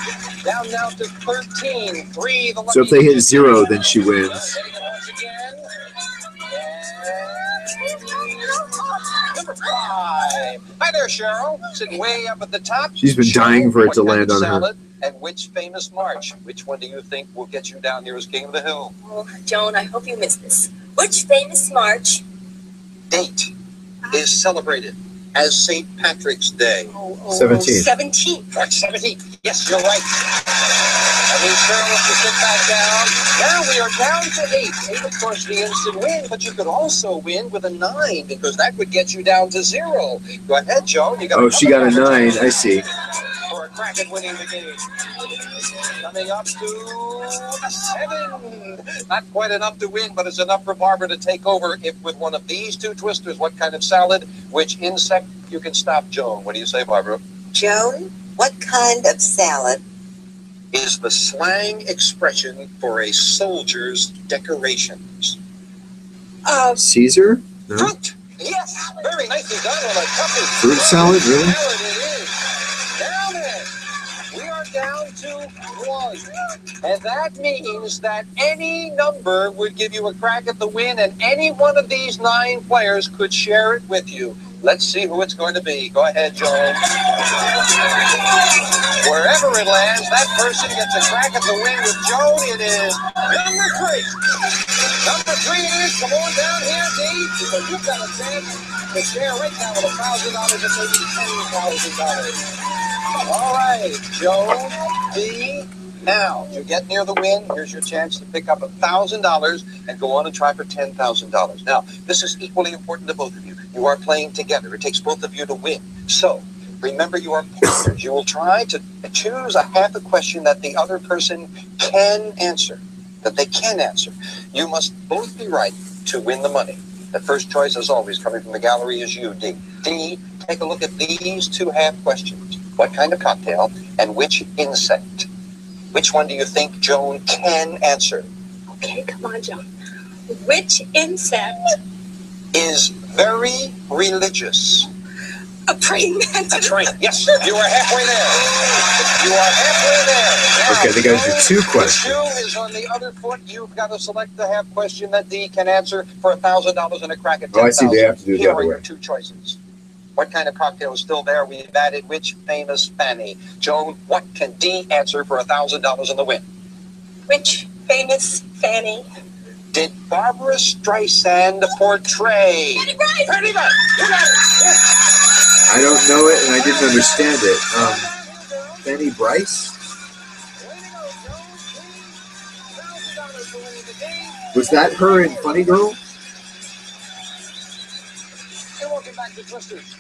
Down now to 13. 3. The So if they hit 0, then she wins. Number 5. Hi there, Cheryl. Sitting way up at the top. She's been dying for it to land on her. And which famous march? Which one do you think will get you down here as King of the Hill? Oh, Joan, I hope you missed this. Which famous march date is celebrated as St. Patrick's Day? 17th. 17th. March 17th. Yes, you're right. That means Cheryl has to sit back down. Now we are down to 8. 8, of course, the instant win, but you could also win with a 9 because that would get you down to 0. Go ahead, Joe. You got she got a 9. I see. For a crack at winning the game. Coming up to 7. Not quite enough to win, but it's enough for Barbara to take over. If with one of these 2 twisters, what kind of salad, which insect, you can stop Joan. What do you say, Barbara? Joan, what kind of salad is the slang expression for a soldier's decorations? Caesar? No. Fruit. Yes, very nicely done on a toughie. Fruit salad, really? Salad it is. Down it. We are down to 1. And that means that any number would give you a crack at the win, and any one of these 9 players could share it with you. Let's see who it's going to be. Go ahead, Joel. Wherever it lands, that person gets a crack at the win with Joan. It is number 3. Number 3 it is. Come on down here, Dave, because you've got a chance to share right now with $1,000 and maybe $10,000. All right, Joan, B, Now, as you get near the win, here's your chance to pick up $1,000 and go on and try for $10,000. Now, this is equally important to both of you. You are playing together. It takes both of you to win. So, remember, you are partners. You will try to choose a half a question that the other person can answer, that they can answer. You must both be right to win the money. The first choice, as always, coming from the gallery is you, D. D, take a look at these two half questions. What kind of cocktail and which insect? Which one do you think Joan can answer? Okay, come on, Joan. Which insect Is very religious. a praying mantis? That's right. Yes, you are halfway there. You are halfway there. Now, Okay, I think I answered 2 questions. the shoe is on the other foot. You've got to select the half question that D can answer for $1,000 and a crack at $10,000. Oh, I see. They have to do it the Here other are your way. 2 choices. What kind of cocktail is still there? We've added which famous Fanny? Joan, what can D answer for $1,000 in the win? Which famous Fanny? Did Barbara Streisand portray? Get it right! Pretty much. You got it. I don't know it, and I didn't understand it. Fanny Bryce? Was that her in Funny Girl? And welcome back to Twisters.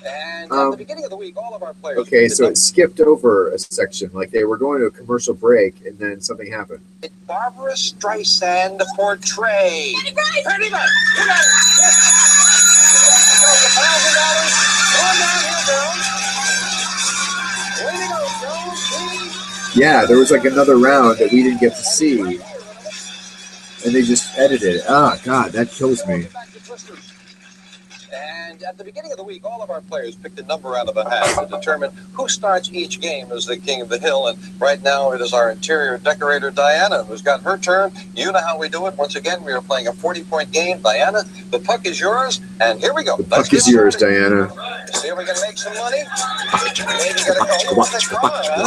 And at the beginning of the week, all of our players. Okay, so it skipped over a section. Like they were going to a commercial break, and then something happened. Did Barbara Streisand portray? Get it right! Pretty much. You got it. So $1,000. Going down here, girls. Way to go, girls. Yeah, there was like another round that we didn't get to see, and they just edited it. Oh, God, that kills me. And at the beginning of the week, all of our players picked a number out of a hat to determine who starts each game as the king of the hill. And right now, it is our interior decorator, Diana, who's got her turn. You know how we do it. Once again, we are playing a 40-point game. Diana, the puck is yours, and here we go. The puck is yours, Diana. See if we can make some money. Maybe get a couple of the car, huh?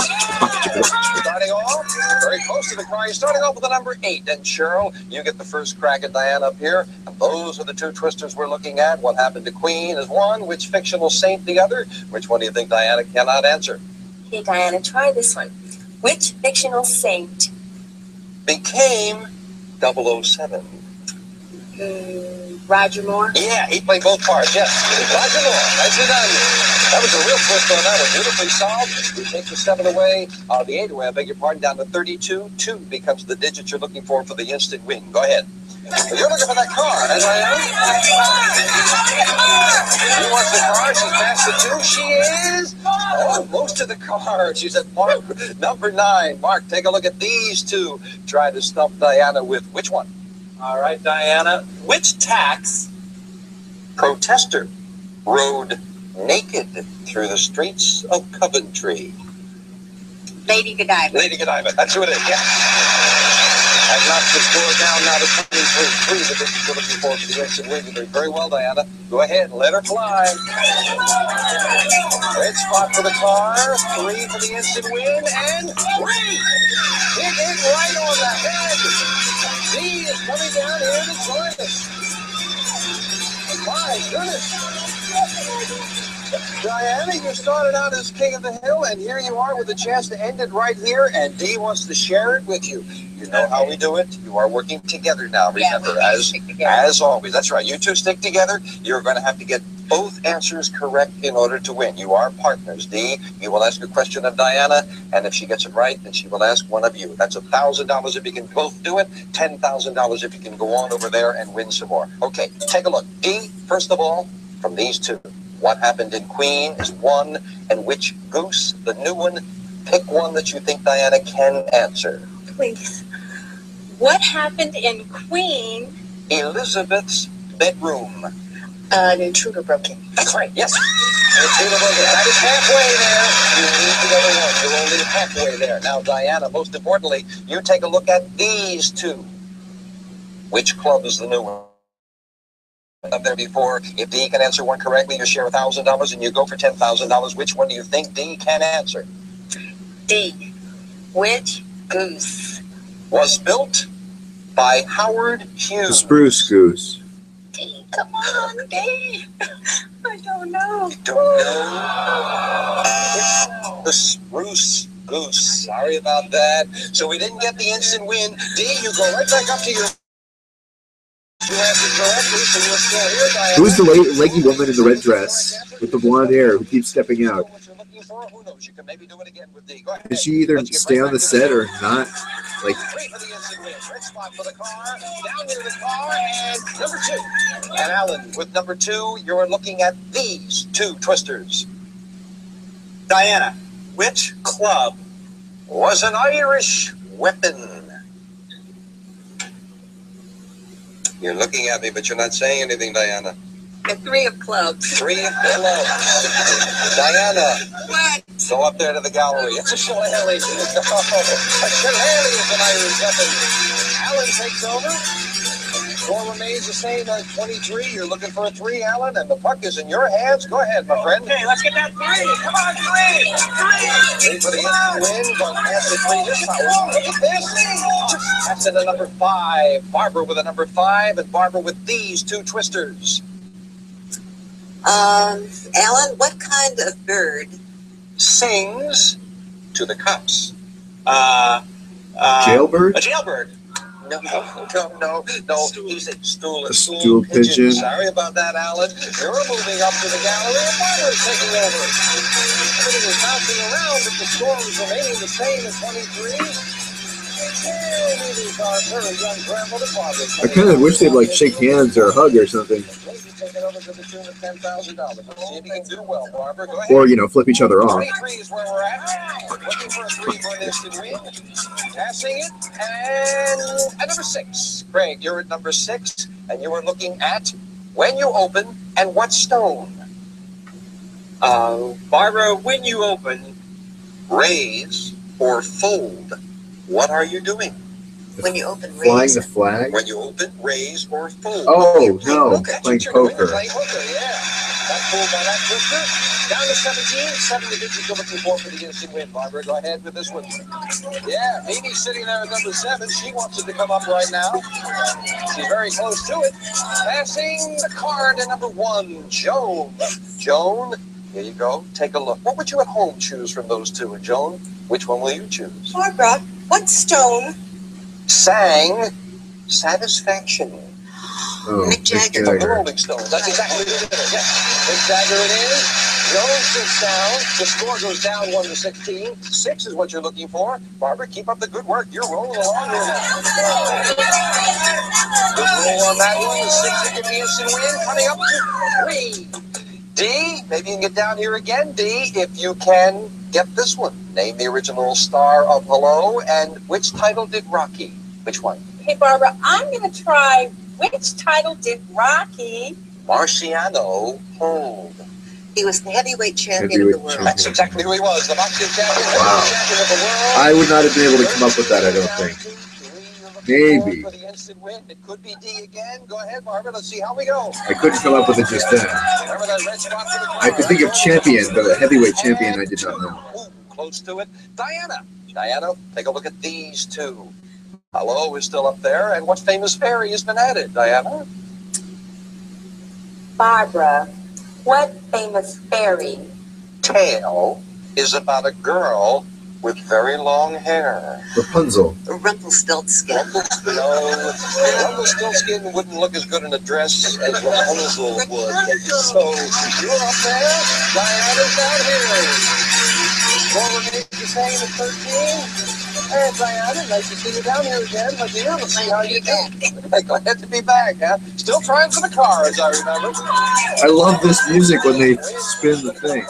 Starting off, very close to the car. You're starting off with the number 8. And Cheryl, you get the first crack at Diana up here. And those are the 2 twisters we're looking at. What happened to Queen is one. Which fictional saint the other? Which one do you think Diana cannot answer? Okay, Diana, try this one. Which fictional saint Became 007. Roger Moore? Yeah, he played both parts, yes. Roger Moore, nicely done. That was a real twist on that one. Beautifully solved. We take the 7 away, the 8 away, I beg your pardon, down to 32. 2 becomes the digit you're looking for the instant win. Go ahead. So you're looking for that car, as I am. She wants the car. She's past the 2. She is close to the car. She's at Mark, number 9. Mark, take a look at these 2. Try to stump Diana with which one? All right, Diana. Which tax protester rode naked through the streets of Coventry? Lady Godiva. Lady Godiva. That's who it is, yeah. That knocks the score down now to 23. The distance you're looking for the instant win. You're doing very well, Diana. Go ahead, let her fly. Great spot for the car. 3 for the instant win, and 3. Hit it right on the head. Z is coming down here to join us. My goodness. Diana, you started out as king of the hill, and here you are with a chance to end it right here, and Dee wants to share it with you. You know how we do it. You are working together now, remember, as always. That's right. You 2 stick together. You're going to have to get both answers correct in order to win. You are partners, Dee. You will ask a question of Diana, and if she gets it right, then she will ask one of you. That's $1,000 if you can both do it, $10,000 if you can go on over there and win some more. Okay, take a look. Dee, first of all, from these 2. What happened in Queen is 1, and which goose, the new one? Pick one that you think Diana can answer. Please. What happened in Queen? Elizabeth's bedroom. An intruder broke in. That's right, yes. That is halfway there. You need the other one. You're only halfway there. Now, Diana, most importantly, you take a look at these 2. Which club is the new one? Up there before. If D can answer one correctly, you share $1,000 and you go for $10,000. Which one do you think D can answer? D. Which goose was built by Howard Hughes? The Spruce Goose. D, come on, D. I don't know. You don't know? It's the Spruce Goose. Sorry about that. So we didn't get the instant win. D, you go right back up to your... You answered correctly, so you're still here, Diana. Who's the leggy woman in the red dress with the blonde hair who keeps stepping out? Who knows? You can maybe do it again with D. Go ahead. Does she either stay on the set or not? Like, Three for the instant win. Red spot for the car. Down near the car. And number 2. And Alan, with number 2, you're looking at these 2 twisters. Diana, which club Was an Irish weapon. You're looking at me, but you're not saying anything, Diana. A 3 of clubs. 3 of clubs. Diana. What? Go up there to the gallery. It's a shillelagh. A shillelagh is an Irish weapon. Alan takes over. Score remains the same at 23. You're looking for a 3, Alan, and the puck is in your hands. Go ahead, my friend. Okay, let's get that 3. Come on, 3. 3 for the instant win. Going past the 3 this time. Oh, look at this. That's in the number 5. Barbara with a number 5, and Barbara with these 2 twisters. Alan, what kind of bird sings to the cops? Jailbird? A jailbird. No. He said stool. A stool pigeon. Sorry about that, Alan. You're moving up to the gallery, and Barbara's taking over. Everything is bouncing around, but the score is remaining the same at 23. I kind of wish they'd like shake hands or hug or something. Or, you know, flip each other off. 23 is where we're at. Looking for a 3 for an instant win. Passing it. And at number 6. Craig, you're at number 6. And you are looking at when you open and what stone? Barbara, when you open, raise or fold. What are you doing? When you open, flying the flag? When you open, raise or fold. Oh, no. Playing poker. Playing poker, yeah. That fold by that twister. Down to 17. 7 digits you're looking for the instant win. Barbara, go ahead with this one. Yeah, Mimi's sitting there at number 7. She wants it to come up right now. She's very close to it. Passing the card to number 1, Joan. Joan, here you go. Take a look. What would you at home choose from those 2? And Joan, which one will you choose? Barbara, what stone sang Satisfaction? Oh, Mick Jagger. The Rolling Stones. That's exactly what it is. Yes. Mick Jagger it is. Joan sits down. The score goes down 1 to 16. 6 is what you're looking for. Barbara, keep up the good work. You're rolling along here now. Good roll on that one. The 6 to get the instant win. Coming up to 3. D, maybe you can get down here again. D, if you can get this one. Name the original star of Hello, and which title did Rocky? Which one? Hey, Barbara, I'm going to try which title did Rocky Marciano hold? He was the heavyweight champion of the world. That's exactly who he was, the boxing champion, Wow. champion of the world. I would not have been able to come up with that, I don't think. Maybe. For the instant win. It could be D again. Go ahead, Barbara. Let's see how we go. I couldn't come up with it just then. Remember that red spot for the I could think of champion, but a heavyweight champion I did not know. Close to it. Diana, take a look at these 2. Hello is still up there. And what famous fairy has been added, Diana? Barbara, what famous fairy? Tale is about a girl with very long hair. Rapunzel. Rumpelstiltskin. Rumpelstiltskin wouldn't look as good in a dress as Rapunzel would. So you're up there. Diana's down here. Score remains the same at 13. Hey, Diana, nice to see you down here again. But you let's see how you do. Glad to be back, huh? Still trying for the car, as I remember. I love this music when they spin the thing.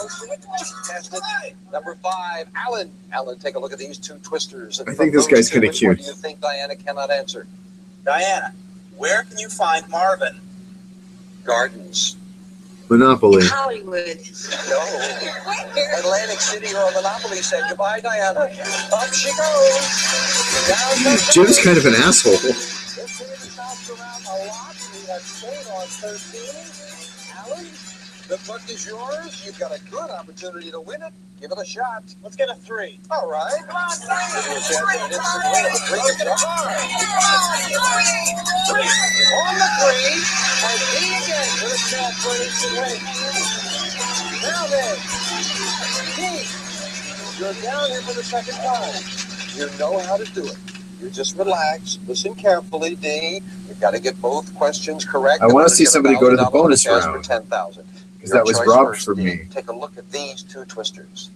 Number 5, Alan. Alan, take a look at these 2 twisters. I think this guy's kind of cute. What do you think Diana cannot answer? Diana, where can you find Marvin? Gardens. Monopoly. Hollywood. No. Atlantic City or Monopoly said goodbye, Diana. Up she goes. Down Jim's kind of an asshole. This team has bounced around a lot. We have stayed on 13. Alan, the puck is yours. You've got a good opportunity to win it. Give it a shot. Let's get a 3. All right. Come on, 3. On the 3. And D again for the shot for an instant win. Now then, D, You're down here for the second time. You know how to do it. You just relax. Listen carefully, D. You've got to get both questions correct. I want to see somebody go to the bonus round. For 10,000. Because that was robbed from me. Take a look at these two twisters.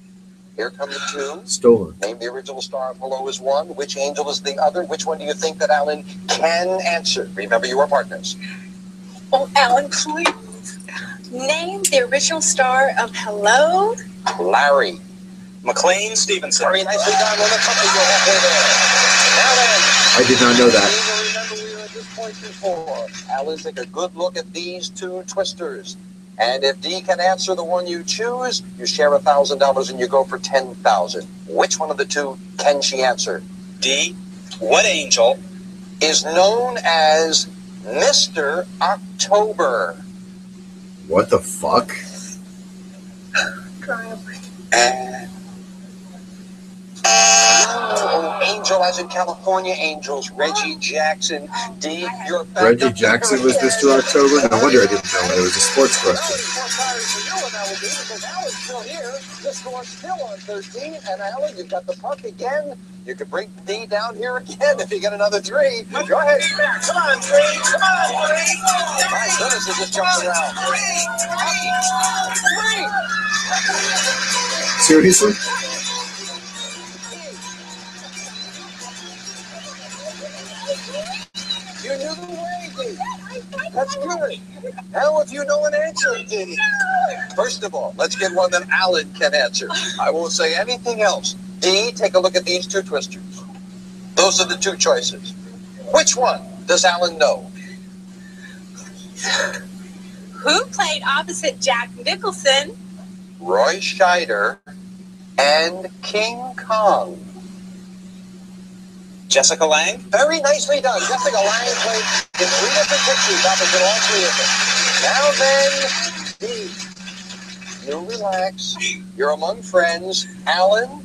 Here come the two. Stolen. Name the original star of Hello is one. Which angel is the other? Which one do you think that Alan can answer? Remember, you are partners. Oh, Alan, please. Name the original star of Hello. Larry. McLean Stevenson. Very nicely done. With a couple, you're halfway there. Now then. I did not know that. Remember, we were at this point before. Alan, take a good look at these two twisters. And if D can answer the one you choose, you share $1,000 and you go for 10,000. Which one of the two can she answer? D. What angel is known as Mr. October? What the fuck? Oh, angel as in California Angels. Reggie Jackson. D. You're back. Reggie Jackson was Mr. October? No wonder I didn't know. It was a sports question. Alan's still here. The score's still on 13. And Alan, you've got the puck again. You could bring D down here again if you get another 3. Go ahead. Come on, 3. Come on, 3. My goodness, it just jumped around. 3. Seriously? You knew the way, D. That's good. Now if you know an answer, D. First of all, let's get one that Alan can answer. I won't say anything else. D, take a look at these two twisters. Those are the two choices. Which one does Alan know? Who played opposite Jack Nicholson? Roy Scheider and King Kong. Jessica Lange? Very nicely done. Jessica Lange played in 3 different pictures opposite all 3 of them. Now then, D, you relax. You're among friends. Alan,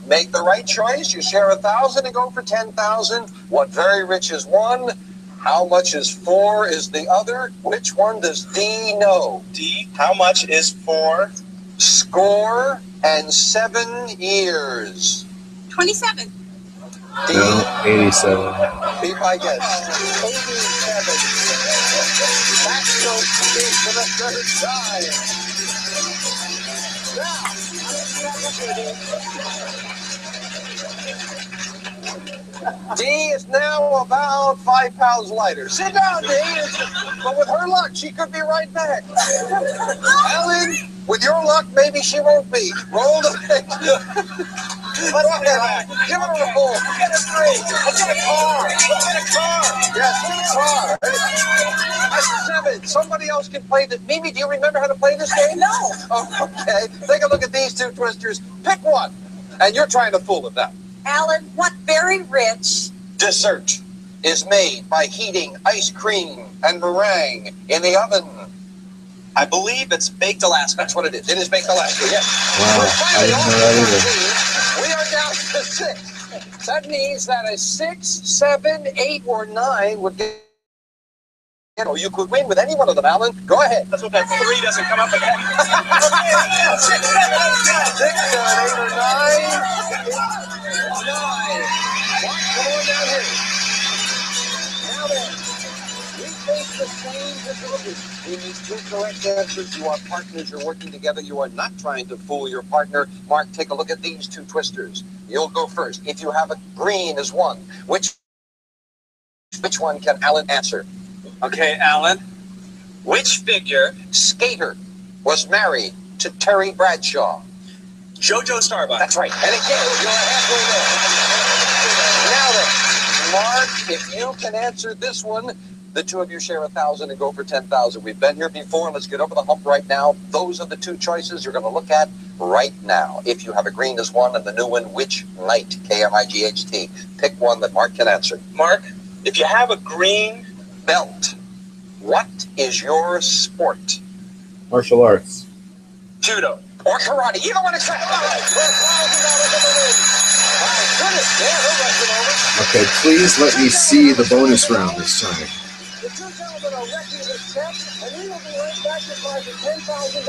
make the right choice. You share 1,000 and go for 10,000. What very rich is one? How much is 4 is the other? Which one does D know? D, how much is 4? Score and 7 years. 27. D, no, 87. Be my guest. 87. That's no speak for the third time. Now, D is now about 5 pounds lighter. Sit down, D. But with her luck, she could be right back. Alan, with your luck, maybe she won't be. Roll the dice. Give her a roll. Get a 3. Let's get a car. Let's get a car. Yes, get a car. That's 7. Somebody else can play this. Mimi, do you remember how to play this game? No. Oh, okay. Take a look at these two twisters. Pick one. And you're trying to fool them now. Alan, what very rich Dessert is made by heating ice cream and meringue in the oven. I believe it's baked Alaska. That's what it is. It is baked Alaska, yes. Wow, I didn't know that either. We are down to 6. That means that a 6, 7, 8, or 9 would get. You know, you could win with any one of them, Alan. Go ahead. Let's hope that 3 doesn't come up again. 6, 7, 8, or 9. 9. Come on down here. Now then, we face the same difficulty. We need 2 correct answers. You are partners. You're working together. You are not trying to fool your partner. Mark, take a look at these 2 twisters. You'll go first. If you have a green as one, which one can Alan answer? Okay, Alan. Which figure? Skater was married to Terry Bradshaw. Jojo Starbuck. That's right. And again, you're halfway there. Now then, Mark, if you can answer this one, the 2 of you share 1,000 and go for 10,000. We've been here before. Let's get over the hump right now. Those are the 2 choices you're going to look at right now. If you have a green as one and the new one, which night? K-M-I-G-H-T. Pick one that Mark can answer. Mark, if you have a green belt, what is your sport? Martial arts. Judo. Or karate. Either one is correct. Okay, please let me see the bonus round this time. The 2 gentlemen are wrecking this set, and we will be right back to $10,000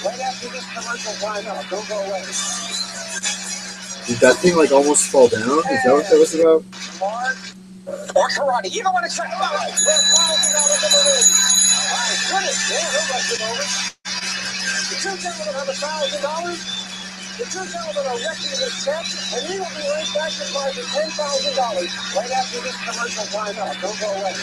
right after this commercial time out. Don't go away. Did that thing like almost fall down? Is that what that was about? Mark or karate. Either one is checked. $1,000 in the ring. My goodness, yeah, they'll rush him over. The two gentlemen have $1,000. The two gentlemen are wrecking this set, and we will be right back to try for $10,000 right after this commercial timeout. Don't go away.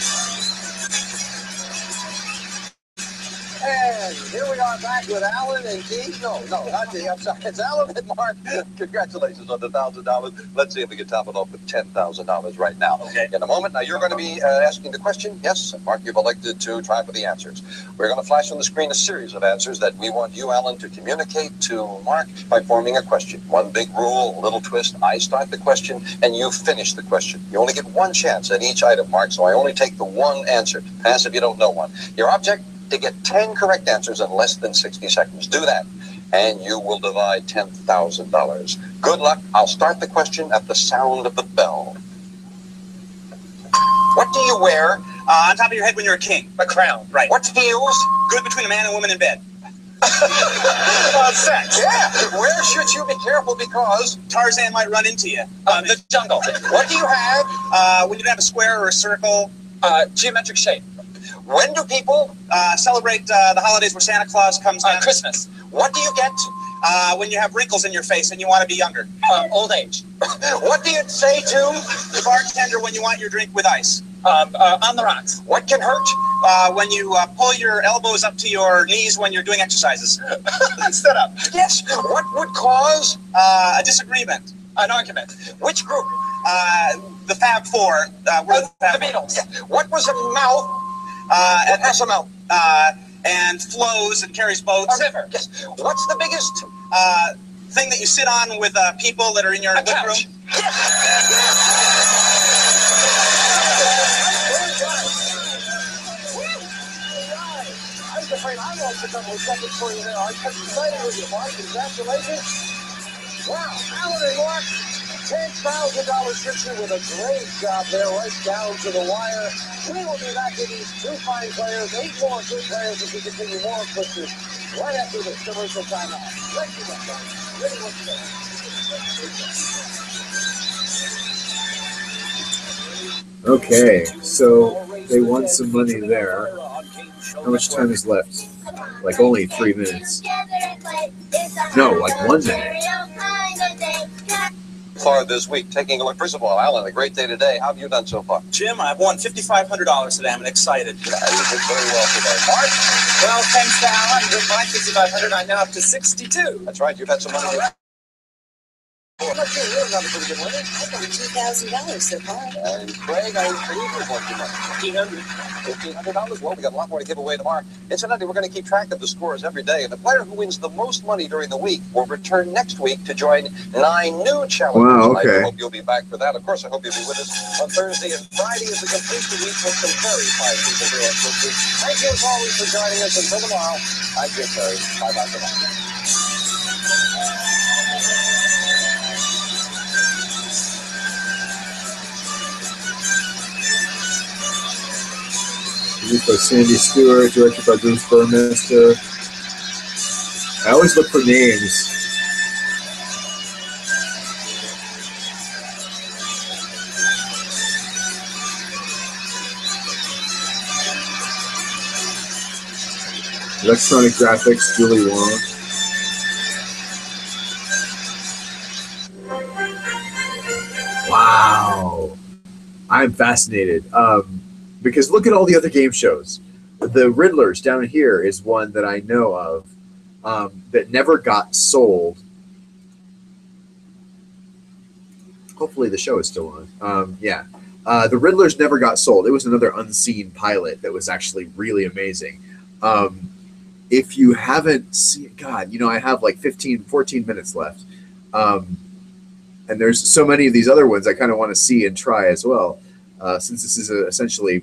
And here we are back with Alan and Dee. No, not Dee. I'm sorry. It's Alan and Mark. Congratulations on the $1,000. Let's see if we can top it off with $10,000 right now. Okay. In a moment. Now, you're going to be asking the question. Yes, Mark, you've elected to try for the answers. We're going to flash on the screen a series of answers that we want you, Alan, to communicate to Mark by forming a question. One big rule, a little twist. I start the question, and you finish the question. You only get one chance at each item, Mark, so I only take the one answer. Pass if you don't know one. Your object? To get 10 correct answers in less than 60 seconds. Do that, and you will divide $10,000. Good luck. I'll start the question at the sound of the bell. What do you wear on top of your head when you're a king? A crown, right. What feels good between a man and a woman in bed? Sex. Yeah. Where should you be careful because Tarzan might run into you. The jungle. What do you have when you don't have a square or a circle? Geometric shape? When do people celebrate the holidays where Santa Claus comes down? Christmas. What do you get when you have wrinkles in your face and you want to be younger? Old age. What do you say to the bartender when you want your drink with ice? On the rocks? What can hurt when you pull your elbows up to your knees when you're doing exercises? Sit up. Yes. What would cause a disagreement? An argument? Which group? The Fab Four. The Beatles. Yeah. What was a mouth? It has a mouth and flows and carries boats. A river. Yes. What's the biggest thing that you sit on with people that are in your living room? Yes. I'm afraid I lost a couple of seconds for you there. I'm excited with you, Mark. Congratulations. Wow, Alan and Mark, $10,000 gets you with a great job there, right down to the wire. We will be back with these two fine players, 8 more good players as we continue more quickly right after this commercial timeout. Thank you, guys. Ready once again. Okay, so they won some money there. How much time is left? Like only 3 minutes. No, like 1 minute. For this week, taking a look. First of all, Alan, a great day today. How have you done so far? Jim, I've won $5,500 today. I'm excited. Yeah, you did very well today. Mark? Well, thanks to Alan, with my $5,500, I'm now up to 62. That's right. You've had some money. I got $2,000 so far. And Craig, I believe you've won too much. $1,500. Well, we got a lot more to give away tomorrow. Incidentally, we're going to keep track of the scores every day. And the player who wins the most money during the week will return next week to join 9 new challenges. Wow, okay. I hope you'll be back for that. Of course, I hope you'll be with us on Thursday and Friday as we complete the week with some very fine people here on Thursday. Thank you as always for joining us. Until tomorrow, I'm Jim Perry. Bye-bye for now. Produced by Sandy Stewart, directed by Bruce Burmester. I always look for names. Electronic graphics, Julie Wong. Wow. I'm fascinated. Because look at all the other game shows. The Riddlers down here is one that I know of that never got sold. Hopefully the show is still on. Yeah. The Riddlers never got sold. It was another unseen pilot that was actually really amazing. If you haven't seen, God, you know, I have like 14 minutes left. And there's so many of these other ones I kind of want to see and try as well. Since this is essentially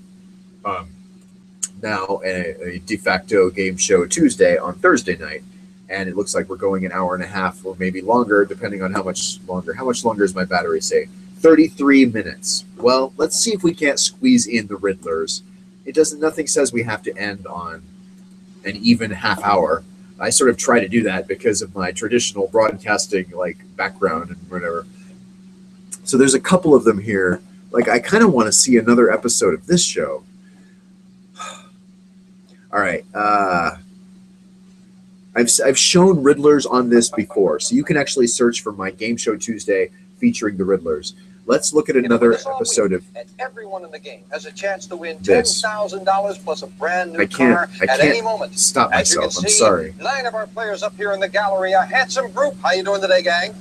now a de facto game show Tuesday on Thursday night, and it looks like we're going an hour and a half or maybe longer, depending on how much longer. How much longer is my battery say? 33 minutes. Well, let's see if we can't squeeze in the Riddlers. Nothing says we have to end on an even half hour. I sort of try to do that because of my traditional broadcasting like background and whatever. So there's a couple of them here. Like I kind of want to see another episode of this show. All right. I've shown Riddlers on this before, so you can actually search for my Game Show Tuesday featuring the Riddlers. Let's look at another episode of. And everyone in the game has a chance to win $10,000 plus a brand new car I at can't any moment. stop As you can myself. I'm see, sorry. 9 of our players up here in the gallery, a handsome group. How you doing today, gang?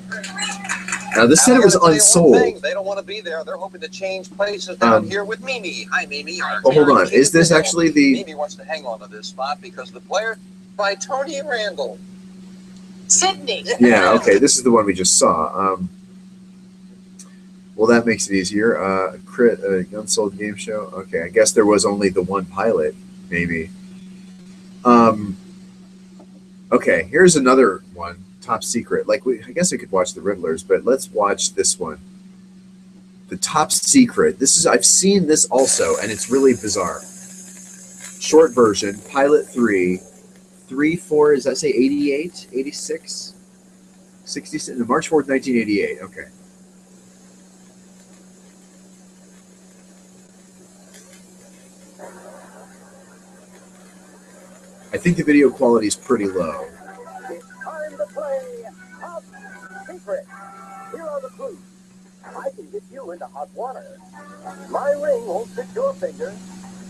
Now this said it was unsold. They don't want to be there. They're hoping to change places down here with Mimi. Hi, Mimi. Oh, hold on. Is this actually the? Mimi wants to hang on to this spot because the player by Tony Randall. Sydney. Yeah. Okay. This is the one we just saw. Well, that makes it easier. Unsold game show. Okay, I guess there was only the one pilot, maybe. Okay, here's another one. Top Secret. Like I guess I could watch the Riddlers, but let's watch this one. The Top Secret. I've seen this also, and it's really bizarre. Short version, pilot 3, 4. Does that say 88, 86, 66? March 4th, 1988. Okay. I think the video quality is pretty low. It's time to play Top Secret. Here are the clues. I can get you into hot water. My ring won't fit your finger.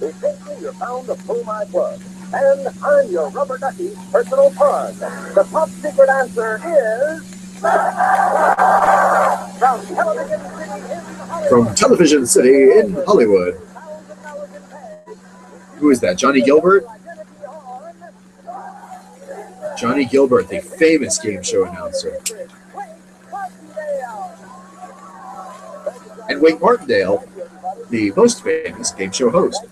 Essentially, you're bound to pull my plug. And I'm your rubber ducky's personal pug. The top secret answer is... From Television City in Hollywood. Who is that? Johnny Gilbert? Johnny Gilbert, the famous game show announcer. And Wade Martindale, the most famous game show host.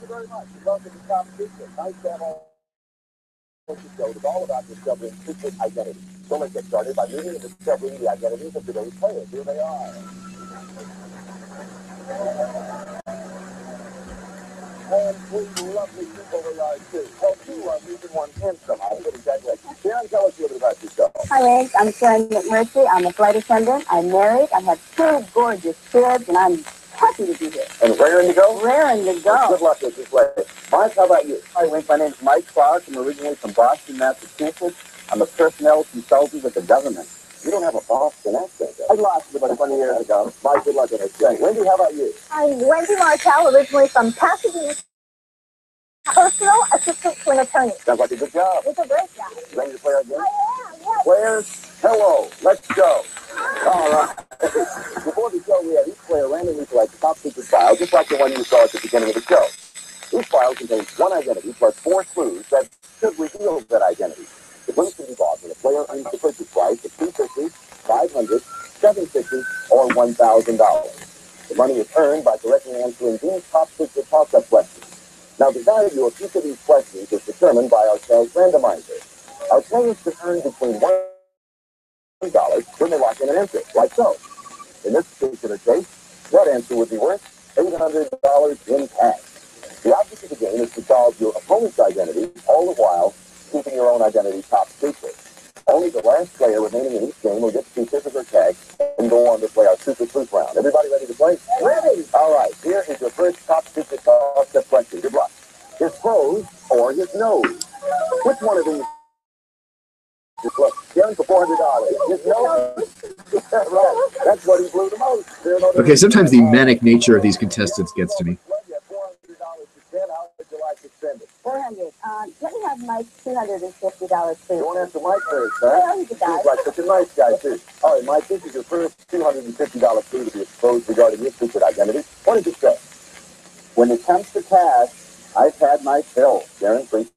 It's all about discovering secret identity. So let's get started by meeting and discovering the identities of today's players. Here they are. And three lovely people they are, too. Well, two are meeting one handsome. I would congratulate you. Sharon, tell us a little bit about yourself. Hi, Ray. I'm Sharon McMurphy. I'm a flight attendant. I'm married. I have 2 gorgeous kids, and I'm happy to be here. And raring to go? Raring to go. Well, good luck with this way. Mike, how about you? Hi, Wink. My name's Mike Clark. I'm originally from Boston, Massachusetts. I'm a personnel consultant with the government. You don't have a Boston accent, though. I lost it about 20 years ago. Mike, good luck with it. Wendy, how about you? I'm Wendy Martell, originally from Pasadena. Personal assistant to an attorney. Sounds like a good job. It's a great job. You ready to play our game? I am, yes. Players, hello. Let's go. All right. Before the show, we have each player randomly select a top secret file, just like the one you saw at the beginning of the show. Each file contains one identity plus 4 clues that should reveal that identity. The clues can be bought when a player earns the purchase price of $250, $500, $750, or $1,000. The money is earned by correctly answering these top secret toss-up questions. Now, the value of each of these questions is determined by our sales randomizer. Our players can earn between $1 when they lock in an answer, like so. In this particular case, that answer would be worth $800 in cash. The object of the game is to solve your opponent's identity, all the while keeping your own identity top secret. Only the last player remaining in each game will get $250 or cash and go on to play our super truth round. Everybody ready to play? Ready! All right, here is your first top secret toss-up question. Good luck. His pose or his nose? Which one of these? Look, Darren for $400. His nose? Right. That's what he blew the most. Okay, sometimes the manic nature of these contestants gets to me. $400. Let me have Mike's $250, please. You want to answer Mike first, huh? Well, he's a guy. He's like such a nice guy, too. All right, Mike, this is your first $250 clue to be exposed regarding your secret identity. What does it say? When it comes to cash, I've had my fill. Darren, please.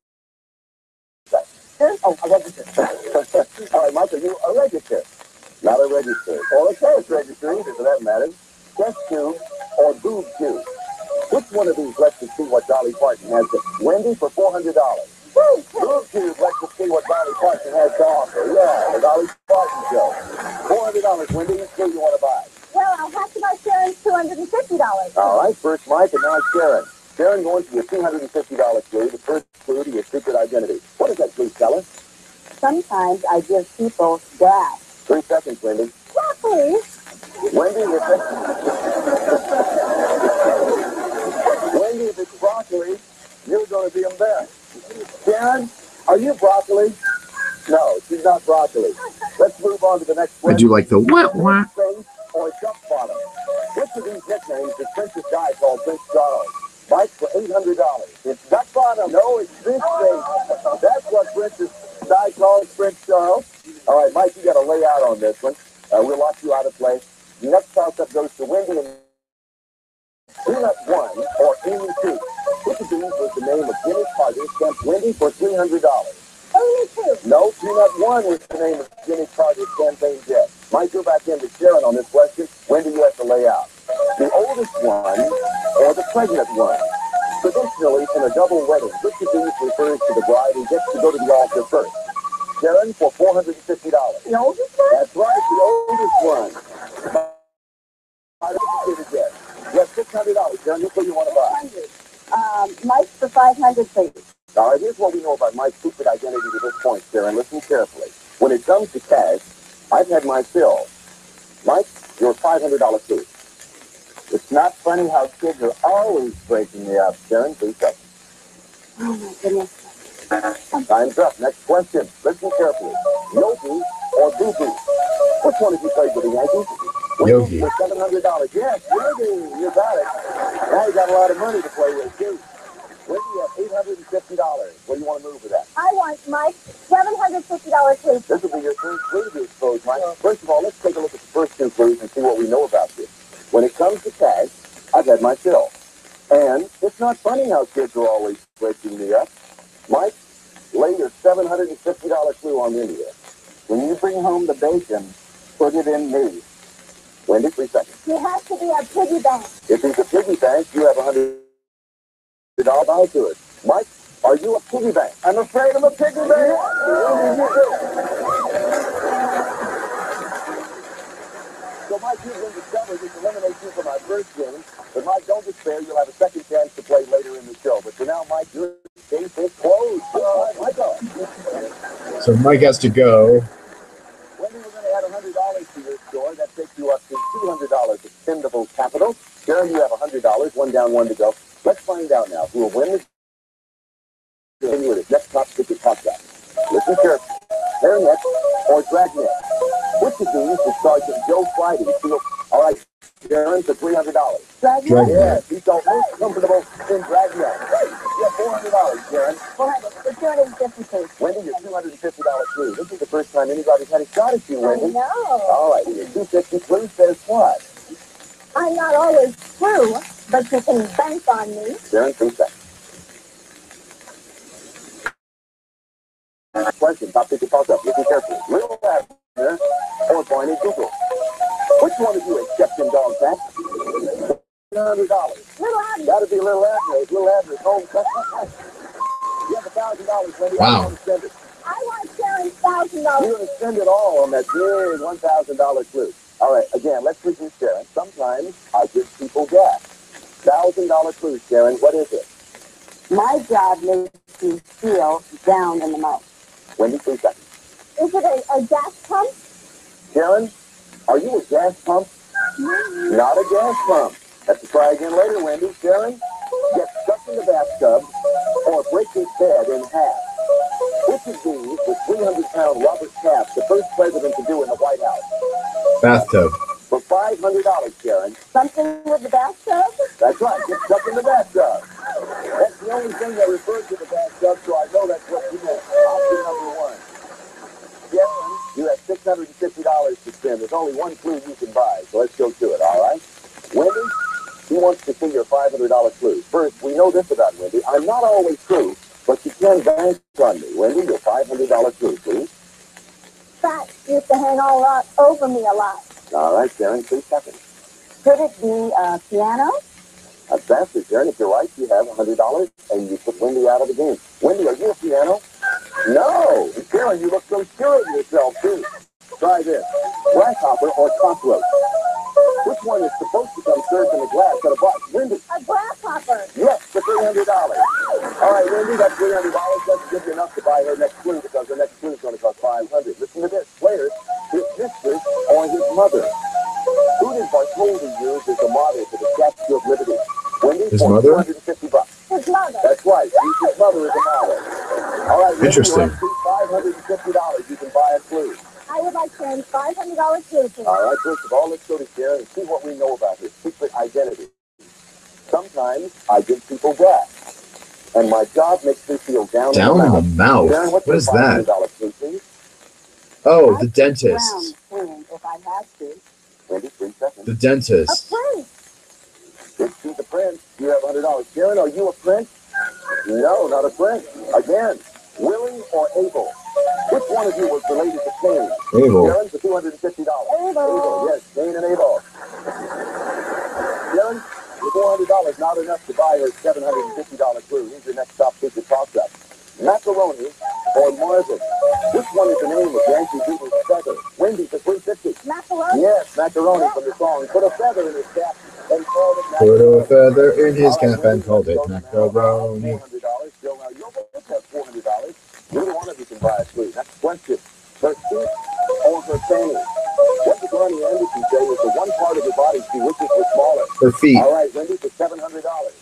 Oh, a register. All right, Mike, are you a register? Not a register. Or a cash register either, for that matter. Chest tube or boob tube. Which one of these lets us see what Dolly Parton has to... Wendy for $400. Boob tube lets us see what Dolly Parton has to offer. Yeah, the Dolly Parton show. $400, Wendy. Which clue you want to buy? Well, I'll have to buy Sharon's $250. All right, first Mike and now Sharon. Sharon going to your $250 clue, the first clue to your secret identity. What does that clue tell us? Sometimes I give people gas. 3 seconds, Wendy. Broccoli. Wendy, Wendy, if it's broccoli, you're going to be embarrassed. Sharon, are you broccoli? No, she's not broccoli. Let's move on to the next question. I do like the wah-wah. Or duck bottom. Which of these nicknames did Princess Di call Prince Charles? Mike for $800. It's duck bottom. No, it's fish face. That's what Princess Di calls Prince Charles. All right, Mike, you got to lay out on this one. We'll lock you out of play. The next toss-up goes to Wendy and Peanut 1 or Amy 2. Which of these was the name of Jimmy Carter sent Wendy for $300? Amy 2. No, Peanut 1 was the name of Jimmy Carter's campaign jet. Mike, go back into Sharon on this question. Wendy, you have to lay out. The oldest one or the pregnant one? Traditionally, in a double wedding, which of these refers to the bride who gets to go to the altar first? Sharon for $450. The oldest one? That's right, the oldest one. You have $600. Sharon, you what you want to buy? Mike for $500, please. All right, here's what we know about Mike's secret identity to this point, Sharon. Listen carefully. When it comes to cash, I've had my fill. Mike, you're $500 fee. It's not funny how kids are always breaking me up, Sharon. 3 seconds. Oh, my goodness. Time's up. Next question. Listen carefully. Yogi or Boo-Boo? Which one have you played with the Yankees? Yogi. For $700. Yes, Yogi. You got it. Now you got a lot of money to play with, too. Wendy, you have $850. What do you want to move with that? I want Mike $750, please. This will be your first clue to expose, Mike. First of all, let's take a look at the first 2 clues and see what we know about you. When it comes to cash, I've had my fill. And it's not funny how kids are always breaking me up. Mike, lay your $750 clue on Wendy here. When you bring home the bacon, put it in me. Wendy, 3 seconds. It has to be a piggy bank. If it's a piggy bank, you have $100 out to it. Mike, are you a piggy bank? I'm afraid I'm a piggy bank. So, Mike, you've been discovered. This eliminates you from our first game. But, Mike, don't despair. You'll have a second chance to play later in the show. But for now, Mike, your case is closed. Michael. So Mike has to go. Wendy, we're going to add $100 to your score. That takes you up to $200 expendable capital. Sharon, you have $100. 1 down, 1 to go. Let's find out now who will win this. Continue with his next top ticket podcast. Listen carefully. Hairnet or Dragnet? Which of these is Sergeant Joe Friday? All right, Sharon, for $300. Dragnet? Yes, he felt most comfortable in Dragnet. You have $400, Sharon. 400. It's 250, please. Wendy, your $250 clue. This is the first time anybody's had a shot at you, Wendy. I know. All right, your 250 clue says what? I'm not always true, but you can bank on me. Sharon, 3 seconds. Question, top ticket toss up. Listen carefully. Little Abner or Barney Google? Which one of you is kept in dog tax? $100. Little Abner. Gotta be Little Abner. It's Little Abner's home. You have $1,000, Wendy. Wow. I want to spend it. I want Sharon's $1,000. You're going to spend it all on that big $1,000 clue. All right, again, let's reduce Sharon. Sometimes I give people gas. $1,000 clue, Sharon. What is it? My job makes you feel down in the mouth. Wendy, 3 seconds. Is it a gas pump? Sharon, are you a gas pump? Not a gas pump. Have to try again later, Wendy. Sharon, get stuck in the bathtub or break his bed in half. Which of these was 300-pound Robert Taft, the first president to do in the White House? Bathtub. For $500, Sharon. Something with the bathtub? That's right, get stuck in the bathtub. That's the only thing that refers to the bathtub, so I know that's what you meant. Option number 1. Sharon, you have $650 to spend. There's only one clue you can buy, so let's go to it, all right? Wendy, he wants to see your $500 clue. First, we know this about Wendy. I'm not always true, but you can bank on me. Wendy, your $500 clue, please. That used to hang all over me a lot. All right, Sharon, 3 seconds. Could it be a piano? That's faster, Sharon. If you're right, you have $100, and you put Wendy out of the game. Wendy, are you a piano? No! Sharon, you look so sure of yourself, too. Try this. Grasshopper or cockroach? Which one is supposed to come served in a glass at a box? Wendy. A grasshopper. Yes, for $300. All right, Wendy, that's $300. Doesn't give you enough to buy her next clue because her next clue is going to cost $500. Listen to this. Players, his sister or his mother. Who did Bartholdi use as a model for the Statue of Liberty? Wendy, his for mother? $250. His mother. That's right. Use his mother as a model. All right, Wendy, Interesting. $550. You can buy a clue. I would like to earn $500 too, please. All right, first of all, let's go to Sharon and see what we know about his secret identity. Sometimes I give people gas, and my job makes me feel down in the mouth. Sharon, what's what is your that? $500 clue, please? Oh, the dentist. If I have to. Wendy, 3 seconds. The dentist. Prince. Let's see the prince. You have $100. Sharon, are you a prince? No, not a prince. Again, willing or able? Which one of you was related to Cain? Abel. Sharon, for $250. Abel, yes, Cain and Abel. Sharon, for $400, not enough to buy her $750 clue. Here's your next top secret toss-up. Macaroni or Marvin? Which one is the name of Yankee Doodle's feather? Wendy for $350. Macaroni? Yes, macaroni from the song. Put a feather in his cap and called it Put macaroni. a feather in his cap and called it macaroni. $400. Still, now you'll both have $400. Neither one of you can buy a clue. Next question. Her feet or her fanny? What did Ronnie Anderson say is the one part of her body she wishes was smaller? Her feet. All right, Wendy, for $700.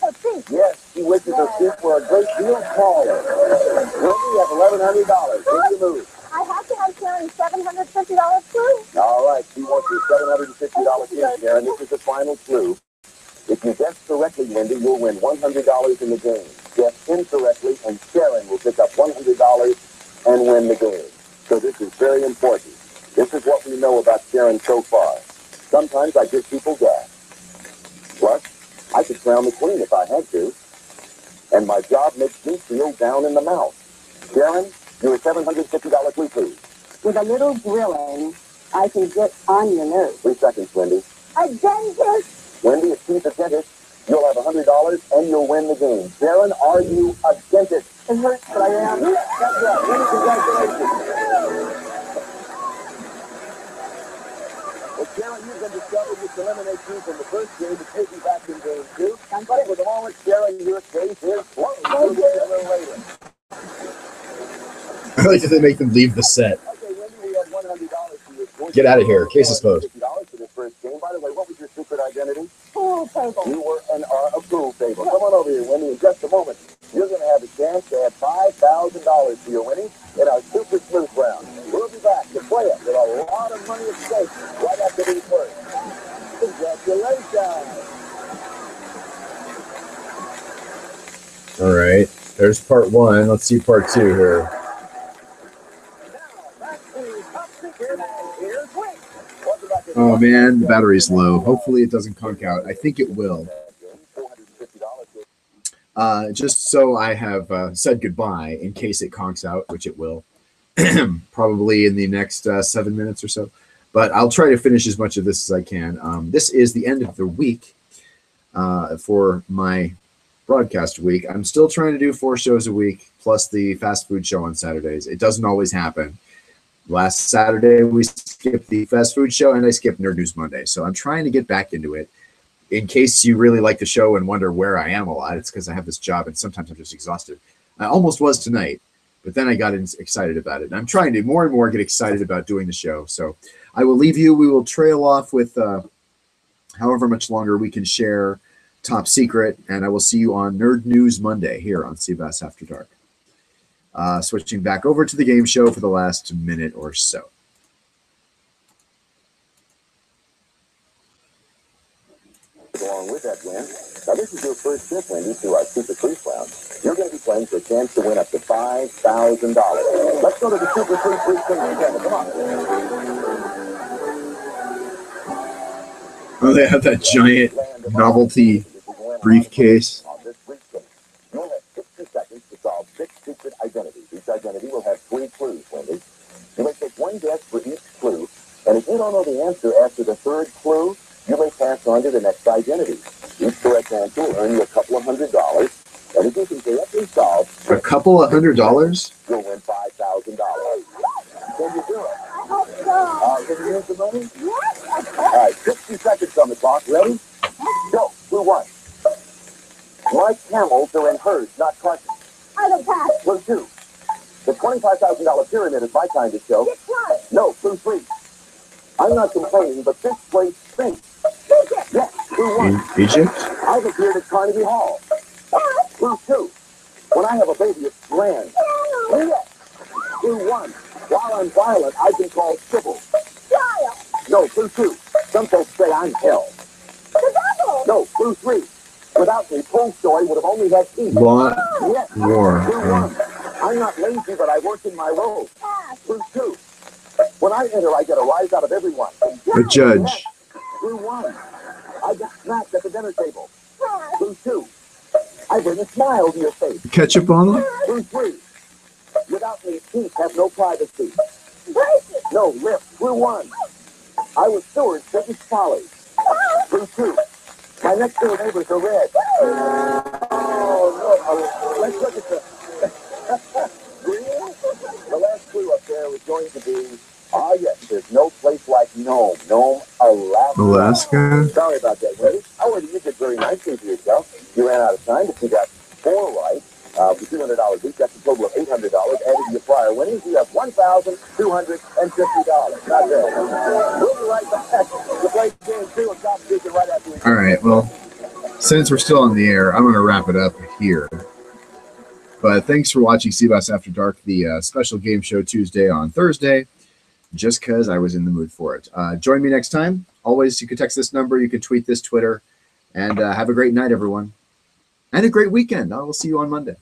Her feet. Yes, she wishes her feet were a great deal smaller. Wendy, you have $1,100. Where's your move? I have to have Sharon's $750 too. All right, she wants your $750 gift, Sharon. This is the final clue. If you guess correctly, Wendy, you'll win $100 in the game. Guess incorrectly, and Sharon will pick up $100 and win the game. So this is very important. This is what we know about Sharon so far. Sometimes I give people gas. Plus, I could crown the queen if I had to. And my job makes me feel down in the mouth. Sharon, you're a $750 clue, please. With a little drilling, I can get on your nerves. 3 seconds, Wendy. A dentist. Wendy, if she's a dentist, you'll have $100 and you'll win the game. Sharon, are you a dentist? It hurts, but I am. That's right. Wendy, congratulations. Well, Sharon, you've been discovered. You can eliminate you from the first game to take you back in game 2. But for the moment, Sharon, your case is closed. We'll get you a little later. I like that they make them leave the set. Okay, Wendy, we have $100 for your Get out of here. Case is closed. $50 for this first game. By the way, what was your secret identity? Pool table. You were a pool table. Come on over here, Wendy. In just a moment, you're going to have a chance to have $5,000 for your winning in our Super Sleuth round. We'll be back to play it with a lot of money at stake right after these words. Congratulations. All right. There's part 1. Let's see part 2 here. Oh man, the battery's low. Hopefully it doesn't conk out. I think it will. Just so I have said goodbye in case it conks out, which it will, probably in the next 7 minutes or so. But I'll try to finish as much of this as I can. This is the end of the week for my broadcast week. I'm still trying to do 4 shows a week, plus the fast food show on Saturdays. It doesn't always happen. Last Saturday, we skipped the fast food show, and I skipped Nerd News Monday. So I'm trying to get back into it. In case you really like the show and wonder where I am a lot, it's because I have this job, and sometimes I'm just exhausted. I almost was tonight, but then I got excited about it. And I'm trying to more and more get excited about doing the show. So I will leave you. We will trail off with however much longer we can share Top Secret, and I will see you on Nerd News Monday here on cBas After Dark. Switching back over to the game show for the last minute or so. Along with that, Glenn. Now, this is your first trip, Wendy, to our Super Freeze round. You're going to be playing for a chance to win up to $5,000. Let's go to the Super Freeze together. Come on. Oh, they have that giant novelty briefcase. On this briefcase, you'll have 60 seconds to solve 6 secret identities. Each identity will have 3 clues, Wendy. You may take 1 guess for each clue, and if you don't know the answer after the 3rd clue, you may pass on to the next identity. Each correct answer will earn you a couple of $100, and if you can correctly solve a couple of $100, you'll win $5,000. Can you do it? I hope so. Can you use the money? Yes. All right, 60 seconds on the clock. Ready? Go. Who won? My camels are in herds, not carcasses. I don't pass. Clue 2. The $25,000 pyramid is my kind of show. It's right. No, clue 3. I'm not complaining, but this place stinks. Egypt. Yes, clue 1. Egypt? I've appeared at Carnegie Hall. Clue 2. When I have a baby, it's grand. Yes. Clue 1. While I'm violent, I've been called civil. Child. No, clue 2. Some folks say I'm hell. The devil. No, clue 3. Without me, Tolstoy would have only had peace. What? Yes. War. Clue 1. I'm not lazy, but I work in my robe. Clue 2. When I enter, I get a rise out of everyone. The judge. Clue 1. I get smacked at the dinner table. Clue 2. I bring a smile to your face. Ketchup on them? Clue 3. Without me, teeth have no privacy. Braces. No, lips. Clue 1. I was steward, British Folly. Clue 2. My next door neighbors are red. Oh, no. Let's look at the... The last clue up there was going to be, yes, there's no place like Nome. Nome, Alaska. Alaska? Sorry about that, Wendy. However, you did very nicely for yourself. You ran out of time, but you got 4 right. For $200 each, that's a total of $800. Added to your prior winnings, you have $1,250. Not bad. We'll be right back to play game 2 of competition right after we... All right, well, since we're still on the air, I'm going to wrap it up here. But thanks for watching cBas After Dark, the special game show Tuesday on Thursday, just because I was in the mood for it. Join me next time. Always, you can text this number, you can tweet this, Twitter, and have a great night, everyone. And a great weekend. I will see you on Monday.